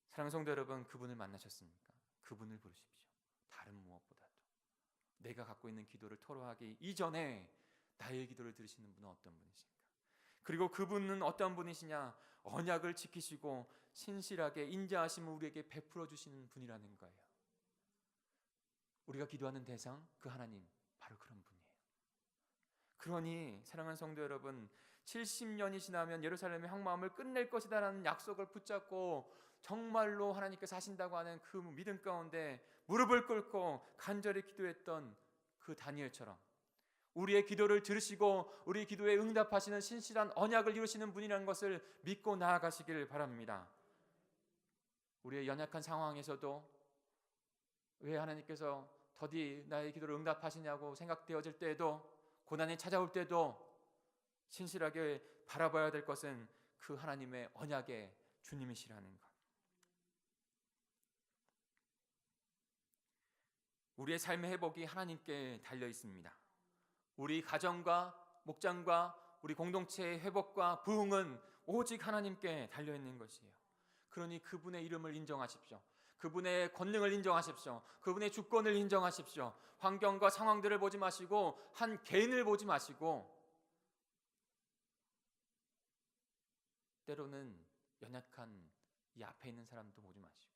사랑하는 성도 여러분, 그분을 만나셨습니까? 그분을 부르십시오. 다른 무엇보다도 내가 갖고 있는 기도를 토로하기 이전에 나의 기도를 들으시는 분은 어떤 분이신가? 그리고 그분은 어떤 분이시냐? 언약을 지키시고 신실하게 인자하심을 우리에게 베풀어 주시는 분이라는 거예요. 우리가 기도하는 대상, 그 하나님, 바로 그런 분이에요. 그러니 사랑하는 성도 여러분, 70년이 지나면 예루살렘의 황마음을 끝낼 것이다라는 약속을 붙잡고 정말로 하나님께서 하신다고 하는 그 믿음 가운데 무릎을 꿇고 간절히 기도했던 그 다니엘처럼 우리의 기도를 들으시고 우리 기도에 응답하시는 신실한 언약을 이루시는 분이라는 것을 믿고 나아가시길 바랍니다. 우리의 연약한 상황에서도 왜 하나님께서 더디 나의 기도를 응답하시냐고 생각되어질 때에도, 고난이 찾아올 때도 신실하게 바라봐야 될 것은 그 하나님의 언약의 주님이시라는 것. 우리의 삶의 회복이 하나님께 달려 있습니다. 우리 가정과 목장과 우리 공동체의 회복과 부흥은 오직 하나님께 달려 있는 것이에요. 그러니 그분의 이름을 인정하십시오. 그분의 권능을 인정하십시오. 그분의 주권을 인정하십시오. 환경과 상황들을 보지 마시고 한 개인을 보지 마시고, 때로는 연약한 이 앞에 있는 사람도 보지 마시고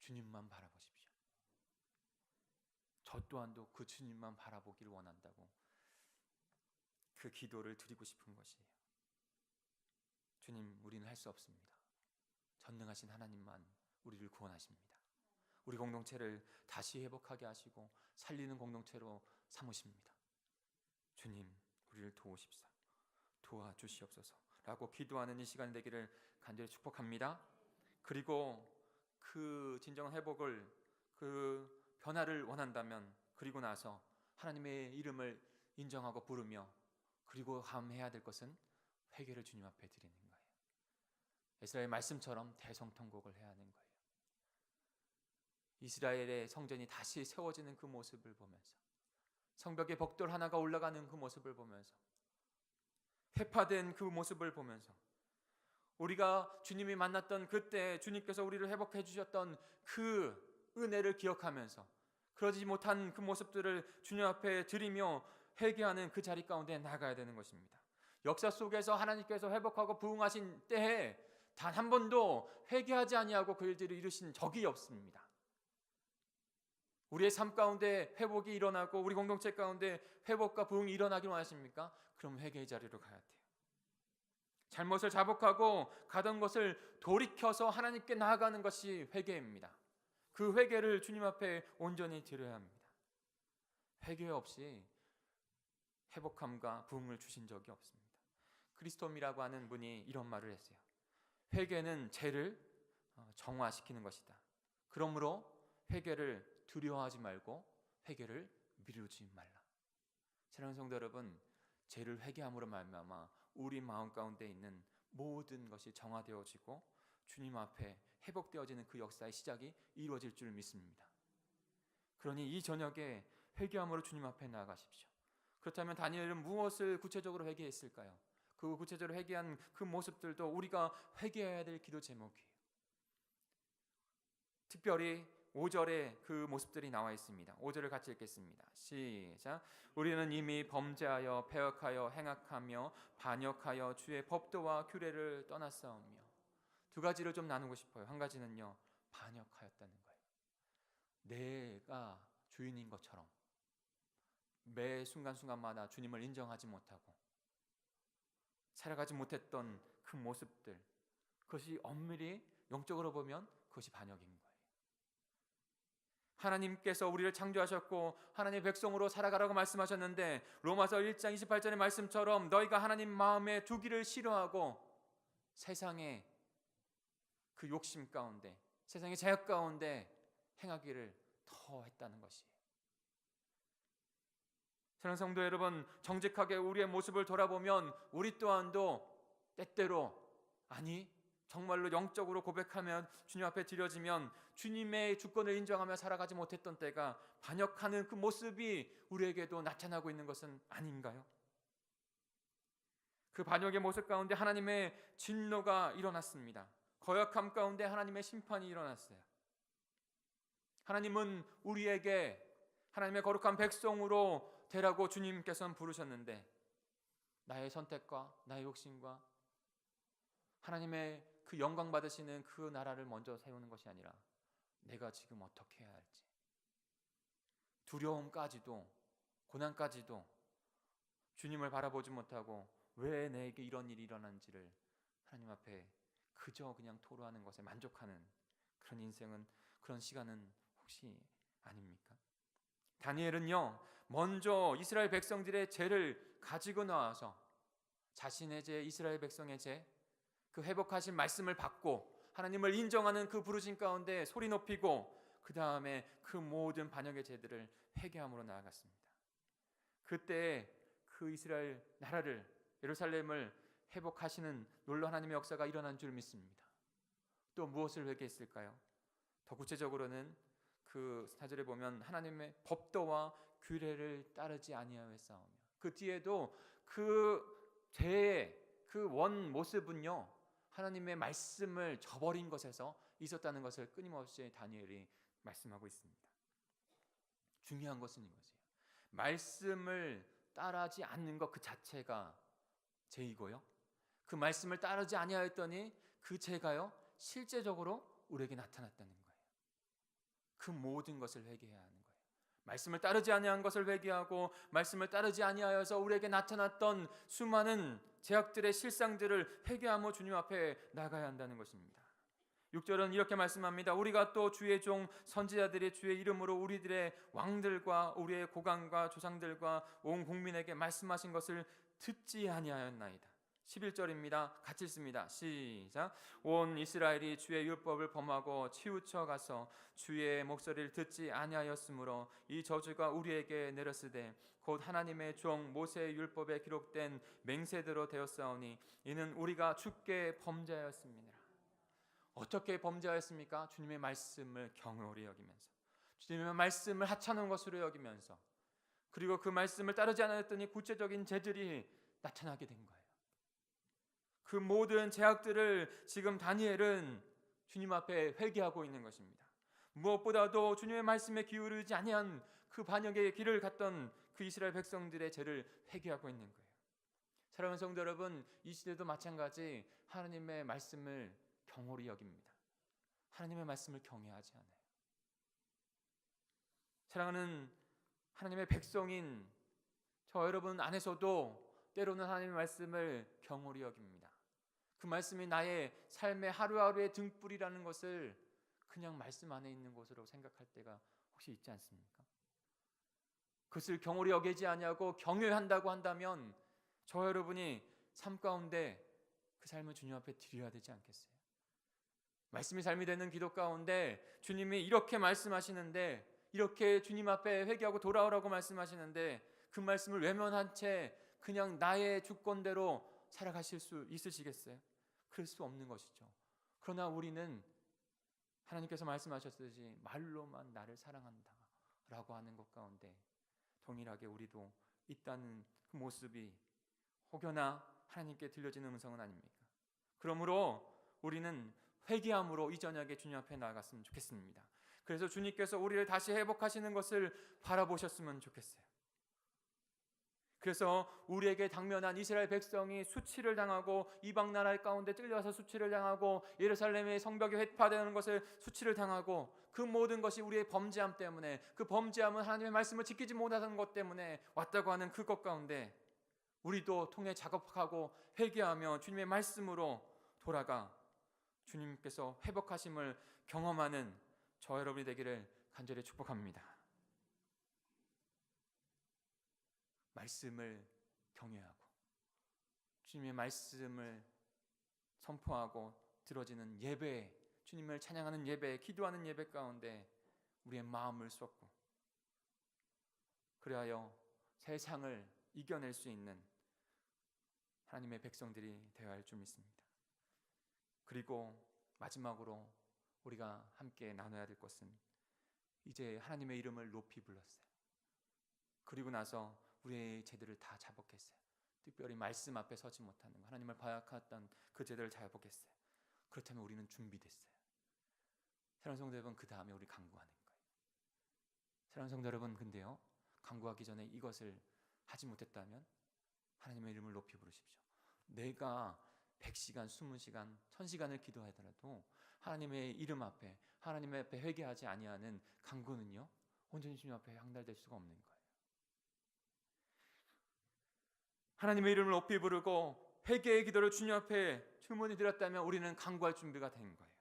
주님만 바라보십시오. 저 또한도 그 주님만 바라보기를 원한다고 그 기도를 드리고 싶은 것이에요. 주님, 우리는 할 수 없습니다. 전능하신 하나님만 우리를 구원하십니다. 우리 공동체를 다시 회복하게 하시고 살리는 공동체로 삼으십니다. 주님, 우리를 도와주시옵소서 라고 기도하는 이 시간 되기를 간절히 축복합니다. 그리고 그 진정한 회복을, 그 변화를 원한다면, 그리고 나서 하나님의 이름을 인정하고 부르며, 그리고 감해야 될 것은 회개를 주님 앞에 드리는 거예요. 이스라엘 말씀처럼 대성통곡을 해야 하는 거예요. 이스라엘의 성전이 다시 세워지는 그 모습을 보면서, 성벽의 벽돌 하나가 올라가는 그 모습을 보면서, 회파된 그 모습을 보면서, 우리가 주님이 만났던 그때 주님께서 우리를 회복해 주셨던 그 은혜를 기억하면서 그러지 못한 그 모습들을 주님 앞에 드리며 회개하는 그 자리 가운데 나가야 되는 것입니다. 역사 속에서 하나님께서 회복하고 부흥하신 때에 단 한 번도 회개하지 아니하고 그 일들을 이루신 적이 없습니다. 우리의 삶 가운데 회복이 일어나고 우리 공동체 가운데 회복과 부흥이 일어나기를 원하십니까? 그럼 회개의 자리로 가야 돼요. 잘못을 자복하고 가던 것을 돌이켜서 하나님께 나아가는 것이 회개입니다. 그 회개를 주님 앞에 온전히 드려야 합니다. 회개 없이 회복함과 부흥을 주신 적이 없습니다. 크리스톰이라고 하는 분이 이런 말을 했어요. 회개는 죄를 정화시키는 것이다. 그러므로 회개를 두려워하지 말고 회개를 미루지 말라. 사랑하는 성도 여러분, 죄를 회개함으로 말미암아 우리 마음 가운데 있는 모든 것이 정화되어지고 주님 앞에 회복되어지는 그 역사의 시작이 이루어질 줄 믿습니다. 그러니 이 저녁에 회개함으로 주님 앞에 나아가십시오. 그렇다면 다니엘은 무엇을 구체적으로 회개했을까요? 그 구체적으로 회개한 그 모습들도 우리가 회개해야 될 기도 제목이에요. 특별히 5절에 그 모습들이 나와 있습니다. 5절을 같이 읽겠습니다. 시작. 우리는 이미 범죄하여 패역하여 행악하며 반역하여 주의 법도와 규례를 떠났사오며. 두 가지를 좀 나누고 싶어요. 한 가지는요, 반역하였다는 거예요. 내가 주인인 것처럼 매 순간순간마다 주님을 인정하지 못하고 살아가지 못했던 그 모습들, 그것이 엄밀히 영적으로 보면 그것이 반역인 거예요. 하나님께서 우리를 창조하셨고 하나님의 백성으로 살아가라고 말씀하셨는데 로마서 1장 28절의 말씀처럼 너희가 하나님 마음에 두기를 싫어하고 세상의 그 욕심 가운데, 세상의 제약 가운데 행하기를 더 했다는 것이에요. 사랑하는 성도 여러분, 정직하게 우리의 모습을 돌아보면 우리 또한도 때때로, 아니 정말로 영적으로 고백하면 주님 앞에 드려지면 주님의 주권을 인정하며 살아가지 못했던 때가 반역하는 그 모습이 우리에게도 나타나고 있는 것은 아닌가요? 그 반역의 모습 가운데 하나님의 진노가 일어났습니다. 거역함 가운데 하나님의 심판이 일어났어요. 하나님은 우리에게 하나님의 거룩한 백성으로 되라고 주님께서는 부르셨는데 나의 선택과 나의 욕심과 하나님의 그 영광 받으시는 그 나라를 먼저 세우는 것이 아니라 내가 지금 어떻게 해야 할지, 두려움까지도 고난까지도 주님을 바라보지 못하고 왜 내게 이런 일이 일어난지를 하나님 앞에 그저 그냥 토로하는 것에 만족하는 그런 인생은, 그런 시간은 혹시 아닙니까? 다니엘은요, 먼저 이스라엘 백성들의 죄를 가지고 나와서 자신의 죄, 이스라엘 백성의 죄, 그 회복하신 말씀을 받고 하나님을 인정하는 그 부르심 가운데 소리 높이고 그 다음에 그 모든 반역의 죄들을 회개함으로 나아갔습니다. 그때 그 이스라엘 나라를, 예루살렘을 회복하시는 놀라운 하나님의 역사가 일어난 줄 믿습니다. 또 무엇을 회개했을까요? 더 구체적으로는 그 4절에 보면 하나님의 법도와 규례를 따르지 아니하였사오며, 그 뒤에도 그 죄의 그 원 모습은요, 하나님의 말씀을 저버린 것에서 있었다는 것을 끊임없이 다니엘이 말씀하고 있습니다. 중요한 것은 이거지요. 말씀을 따르지 않는 것 그 자체가 죄이고요, 그 말씀을 따르지 아니하였더니 그 죄가요 실제적으로 우리에게 나타났다는 거예요. 그 모든 것을 회개해야 하는 거예요. 말씀을 따르지 아니한 것을 회개하고 말씀을 따르지 아니하여서 우리에게 나타났던 수많은 죄악들의 실상들을 회개하며 주님 앞에 나가야 한다는 것입니다. 6절은 이렇게 말씀합니다. 우리가 또 주의 종 선지자들이 주의 이름으로 우리들의 왕들과 우리의 고관과 조상들과 온 국민에게 말씀하신 것을 듣지 아니하였나이다. 11절입니다. 같이 읽습니다. 시작. 온 이스라엘이 주의 율법을 범하고 치우쳐 가서 주의 목소리를 듣지 아니하였으므로 이 저주가 우리에게 내렸으되 곧 하나님의 종 모세의 율법에 기록된 맹세대로 되었사오니 이는 우리가 주께 범죄하였습니다. 어떻게 범죄하였습니까? 주님의 말씀을 경홀히 여기면서, 주님의 말씀을 하찮은 것으로 여기면서, 그리고 그 말씀을 따르지 않았더니 구체적인 죄들이 나타나게 된 거예요. 그 모든 죄악들을 지금 다니엘은 주님 앞에 회개하고 있는 것입니다. 무엇보다도 주님의 말씀에 기울이지 아니한 그 반역의 길을 갔던 그 이스라엘 백성들의 죄를 회개하고 있는 거예요. 사랑하는 성도 여러분, 이 시대도 마찬가지 하나님의 말씀을 경홀히 여깁니다. 하나님의 말씀을 경외하지 않아요. 사랑하는 하나님의 백성인 저 여러분 안에서도 때로는 하나님의 말씀을 경홀히 여깁니다. 그 말씀이 나의 삶의 하루하루의 등불이라는 것을 그냥 말씀 안에 있는 것으로 생각할 때가 혹시 있지 않습니까? 그것을 경홀히 여기지 아니하고 경외한다고 한다면 저 여러분이 삶 가운데 그 삶을 주님 앞에 드려야 되지 않겠어요? 말씀이 삶이 되는 기도 가운데 주님이 이렇게 말씀하시는데, 이렇게 주님 앞에 회개하고 돌아오라고 말씀하시는데 그 말씀을 외면한 채 그냥 나의 주권대로 살아가실 수 있으시겠어요? 그럴 수 없는 것이죠. 그러나 우리는 하나님께서 말씀하셨듯이 말로만 나를 사랑한다 라고 하는 것 가운데 동일하게 우리도 있다는 그 모습이 혹여나 하나님께 들려지는 음성은 아닙니까? 그러므로 우리는 회개함으로 이 저녁에 주님 앞에 나아갔으면 좋겠습니다. 그래서 주님께서 우리를 다시 회복하시는 것을 바라보셨으면 좋겠어요. 그래서 우리에게 당면한 이스라엘 백성이 수치를 당하고 이방 나라 가운데 찔려서 수치를 당하고 예루살렘의 성벽이 회파되는 것을 수치를 당하고 그 모든 것이 우리의 범죄함 때문에, 그 범죄함은 하나님의 말씀을 지키지 못하는 것 때문에 왔다고 하는 그것 가운데 우리도 통해 작업하고 회개하며 주님의 말씀으로 돌아가 주님께서 회복하심을 경험하는 저 여러분이 되기를 간절히 축복합니다. 말씀을 경외하고 주님의 말씀을 선포하고 들어지는 예배, 주님을 찬양하는 예배, 기도하는 예배 가운데 우리의 마음을 쏟고 그리하여 세상을 이겨낼 수 있는 하나님의 백성들이 되어야 할 줄 믿습니다. 그리고 마지막으로 우리가 함께 나눠야 될 것은 이제 하나님의 이름을 높이 불렀어요. 그리고 나서 우리의 죄들을 다 자복했어요. 특별히 말씀 앞에 서지 못하는 거, 하나님을 바약했던 그 죄들을 자복했어요. 그렇다면 우리는 준비됐어요. 사랑하는 성도 여러분, 그 다음에 우리 간구하는 거예요. 사랑하는 성도 여러분, 근데요, 간구하기 전에 이것을 하지 못했다면 하나님의 이름을 높이 부르십시오. 내가 100시간, 20시간, 1000시간을 기도하더라도 하나님의 이름 앞에, 하나님 앞에 회개하지 아니하는 간구는요, 온전히 주님 앞에 향달될 수가 없는 거예요. 하나님의 이름을 높이 부르고 회개의 기도를 주님 앞에 주문이 드렸다면 우리는 간구할 준비가 된 거예요.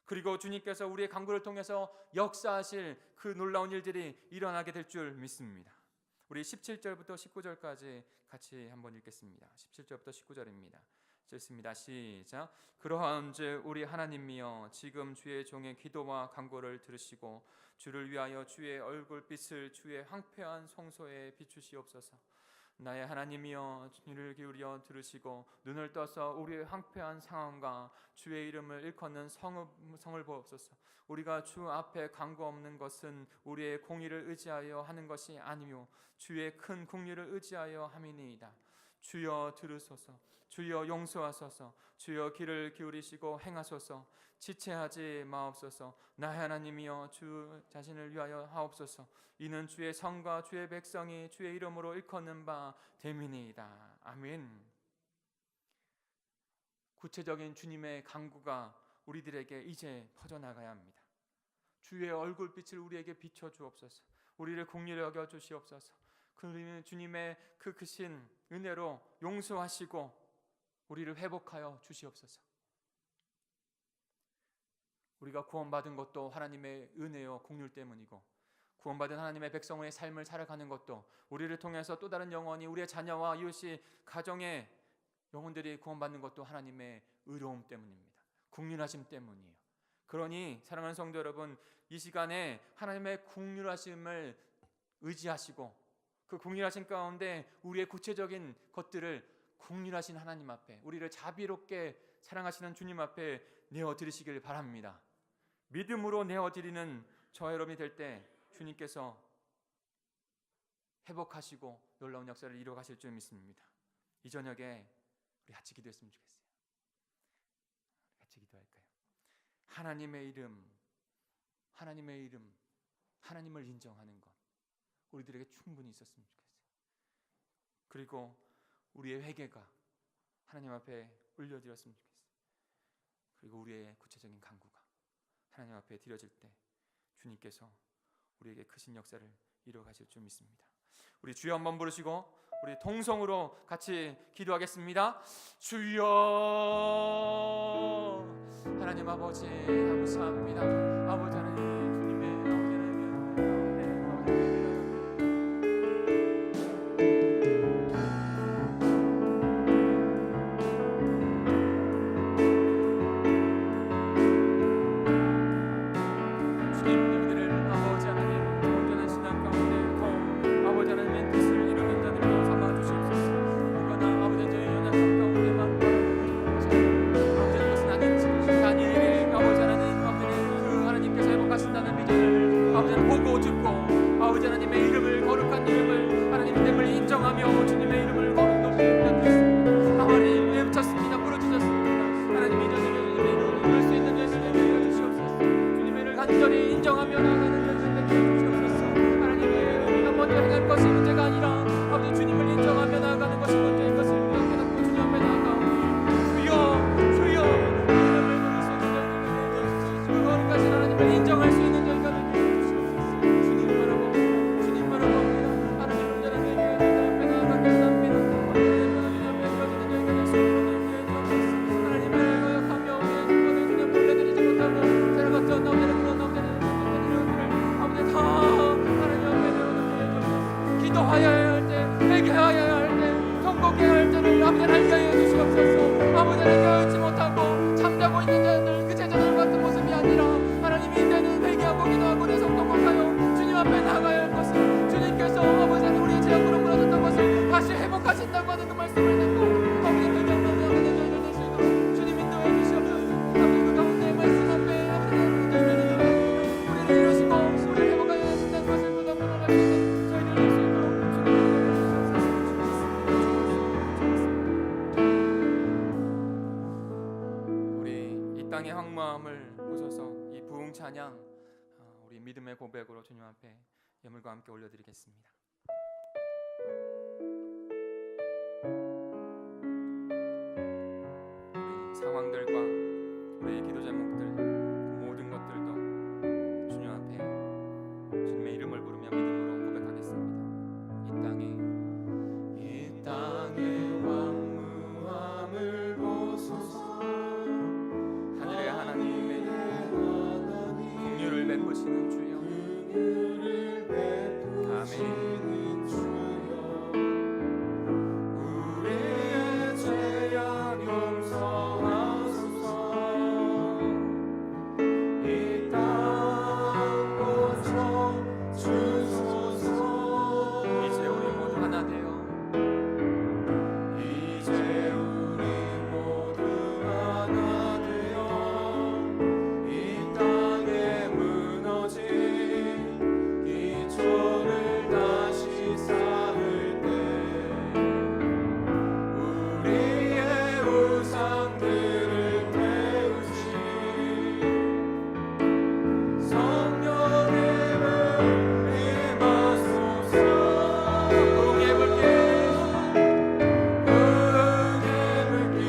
그리고 주님께서 우리의 간구를 통해서 역사하실 그 놀라운 일들이 일어나게 될 줄 믿습니다. 우리 17절부터 19절까지 같이 한번 읽겠습니다. 17절부터 19절입니다. 읽습니다. 시작. 그러한즉 우리 하나님이여, 지금 주의 종의 기도와 간구를 들으시고 주를 위하여 주의 얼굴빛을 주의 황폐한 성소에 비추시옵소서. 나의 하나님이여, 귀를 기울여 들으시고 눈을 떠서 우리의 황폐한 상황과 주의 이름을 일컫는 성을 보옵소서. 우리가 주 앞에 간구 없는 것은 우리의 공의를 의지하여 하는 것이 아니요 주의 큰 공의를 의지하여 함이니이다. 주여 들으소서. 주여 용서하소서. 주여 귀를 기울이시고 행하소서. 지체하지 마옵소서. 나의 하나님이여, 주 자신을 위하여 하옵소서. 이는 주의 성과 주의 백성이 주의 이름으로 일컫는 바 됨이니이다. 아멘. 구체적인 주님의 간구가 우리들에게 이제 퍼져나가야 합니다. 주의 얼굴빛을 우리에게 비춰주옵소서. 우리를 긍휼히 여겨 주시옵소서. 그러면 주님의 그 크신 은혜로 용서하시고 우리를 회복하여 주시옵소서. 우리가 구원받은 것도 하나님의 은혜요 긍휼 때문이고, 구원받은 하나님의 백성의 삶을 살아가는 것도 우리를 통해서 또 다른 영혼이, 우리의 자녀와 이웃이, 가정의 영혼들이 구원받는 것도 하나님의 의로움 때문입니다. 긍휼하심 때문이에요. 그러니 사랑하는 성도 여러분, 이 시간에 하나님의 긍휼하심을 의지하시고 그 긍휼하심 가운데 우리의 구체적인 것들을 긍휼하신 하나님 앞에, 우리를 자비롭게 사랑하시는 주님 앞에 내어드리시길 바랍니다. 믿음으로 내어드리는 저 여러분이 될 때 주님께서 회복하시고 놀라운 역사를 이루어가실 줄 믿습니다. 이 저녁에 우리 같이 기도했으면 좋겠어요. 같이 기도할까요? 하나님의 이름, 하나님의 이름, 하나님을 인정하는 것 우리들에게 충분히 있었으면 좋겠어요. 그리고 우리의 회개가 하나님 앞에 올려드렸으면 좋겠어요. 그리고 우리의 구체적인 간구가 하나님 앞에 드려질 때 주님께서 우리에게 크신 역사를 이루어가실 줄 믿습니다. 우리 주여 한번 부르시고 우리 통성으로 같이 기도하겠습니다. 주여. 하나님 아버지 감사합니다. 아버지 하나님 주님의 아버지 보고 듣고 아버지 하나님의 이름을 거룩한 이름을 하나님의 이름을 인정하며 주님의 이름을 거룩 높이 높였습니다. 하나님 외쳤습니다. 부르짖었습니다. 하나님 주님의 이름을 부를 수 있는 열매를 내려 주시옵소서. 주님의 이름을 간절히 인정하며 나가는 열매를 내려 주시옵소서. 하나님의 우리가 먼저 행할 것이 문제가 아니라 아버지 주님을 인정하며 나아가는 것이 문제인 것을 우리가 깨닫고 주님 앞에 나아가오니 주여 주여 이름을 부를 수 있는 열매를 내려 주시옵소서. 그 거룩하신 하나님을 인정할 수 있는 열매를 기도하여야 할 때, 회개하여야 할 때, 통곡해야 할 때를 아버지 알게 하여 주시옵소서. 아버지 깨어있지 못하고 잠자고 있는 자들 그 제자들 같은 모습이 아니라 하나님이 이제는 회개하고 기도하고 내성 통곡하여 주님 앞에 나가야 할 것을 주님께서 아버지 우리의 죄악으로 무너졌던 것을 다시 회복하신다고 하는 그 말씀을 듣고 아버지 회개하며 나가는 저희들 될 수 있도록 주님 인도해 주시옵소서. 아버지 그 가운데 말씀 앞에 아버지 우리를 이루시고 우리를 회복하여 하신다는 것을 그 가운데 알수 있는 저희들 될 수 있도록 우리 이 땅의 황무함을 보셔서 이 부흥 찬양 우리 믿음의 고백으로 주님 앞에 예물과 함께 올려드리겠습니다. 우리 상황들과 우리의 기도 제목들 그 모든 것들도 주님 앞에 주님의 이름을 부르며 믿음으로 고백하겠습니다. 이 땅의 왕무함을 보소서. 하늘의 하나님의 긍휼을 베푸시는 주여. 아멘. 우리의 죄악 용서하소서. 이 땅 고쳐 주소서. 이제 우리 모두 하나 되어 이제 우리 모두 하나 되어 이 땅에 무너진 기초를 다시 쌓을 때 우리의 우상들을 태우신 성령의 불 임하소서. 부흥의 불길 부흥의 불길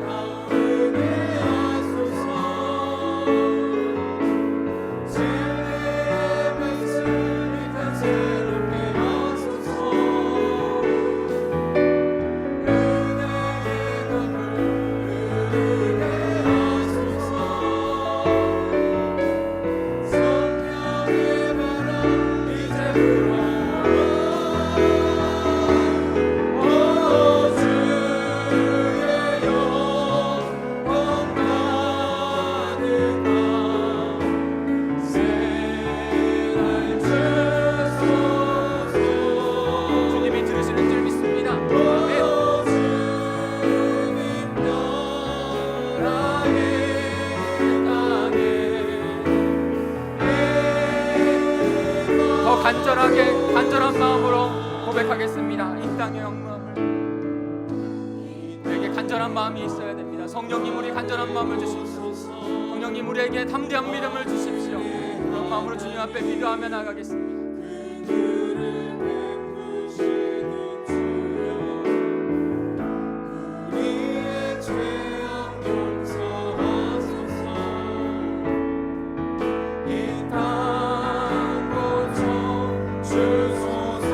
타오르게 하소서. 진리의 말씀이 다채롭게 하소서. 은혜의 강물 흐르게 하소서. 성령의 바람 이제 불어오라. 오 주의 영원 가득한 새날 주소서. 주님이 들으시는 줄 믿습니다. 아멘. 더 간절하게 간절한 마음으로 고백하겠습니다. 이 땅의 영광을 우리에게 간절한 마음이 있어야 됩니다. 성령님 우리 간절한 마음을 주십시오. 성령님 우리에게 담대한 믿음을 주십시오. 그런 마음으로 주님 앞에 기도하며 나가겠습니다. 우리의 죄악 용서하소서. 이 땅 고쳐 주소서.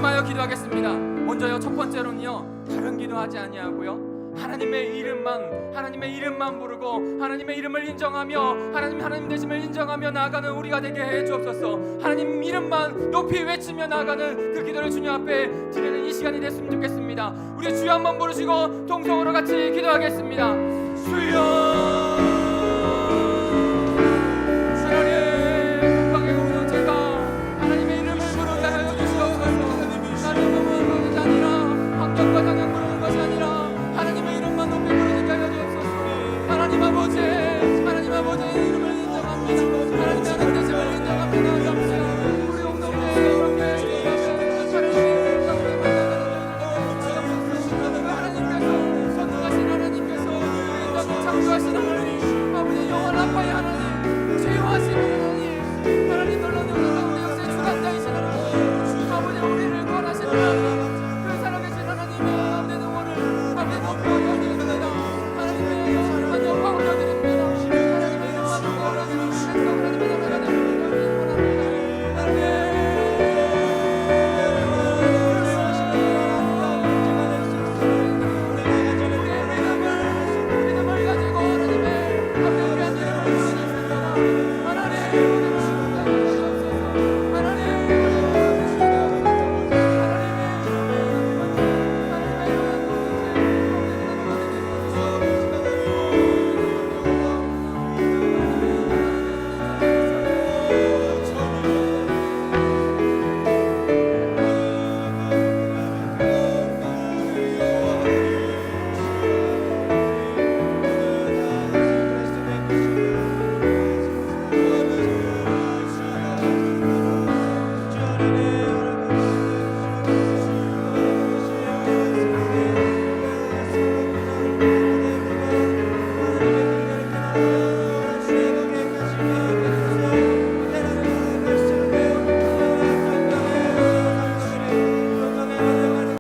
말씀하여 기도하겠습니다. 먼저요, 첫 번째로는요, 다른 기도하지 아니하고요, 하나님의 이름만 부르고 하나님의 이름을 인정하며 하나님 되심을 인정하며 나아가는 우리가 되게 해 주옵소서. 하나님 이름만 높이 외치며 나아가는 그 기도를 주님 앞에 드리는 이 시간이 됐으면 좋겠습니다. 우리 주여 한번 부르시고 통성으로 같이 기도하겠습니다. 주여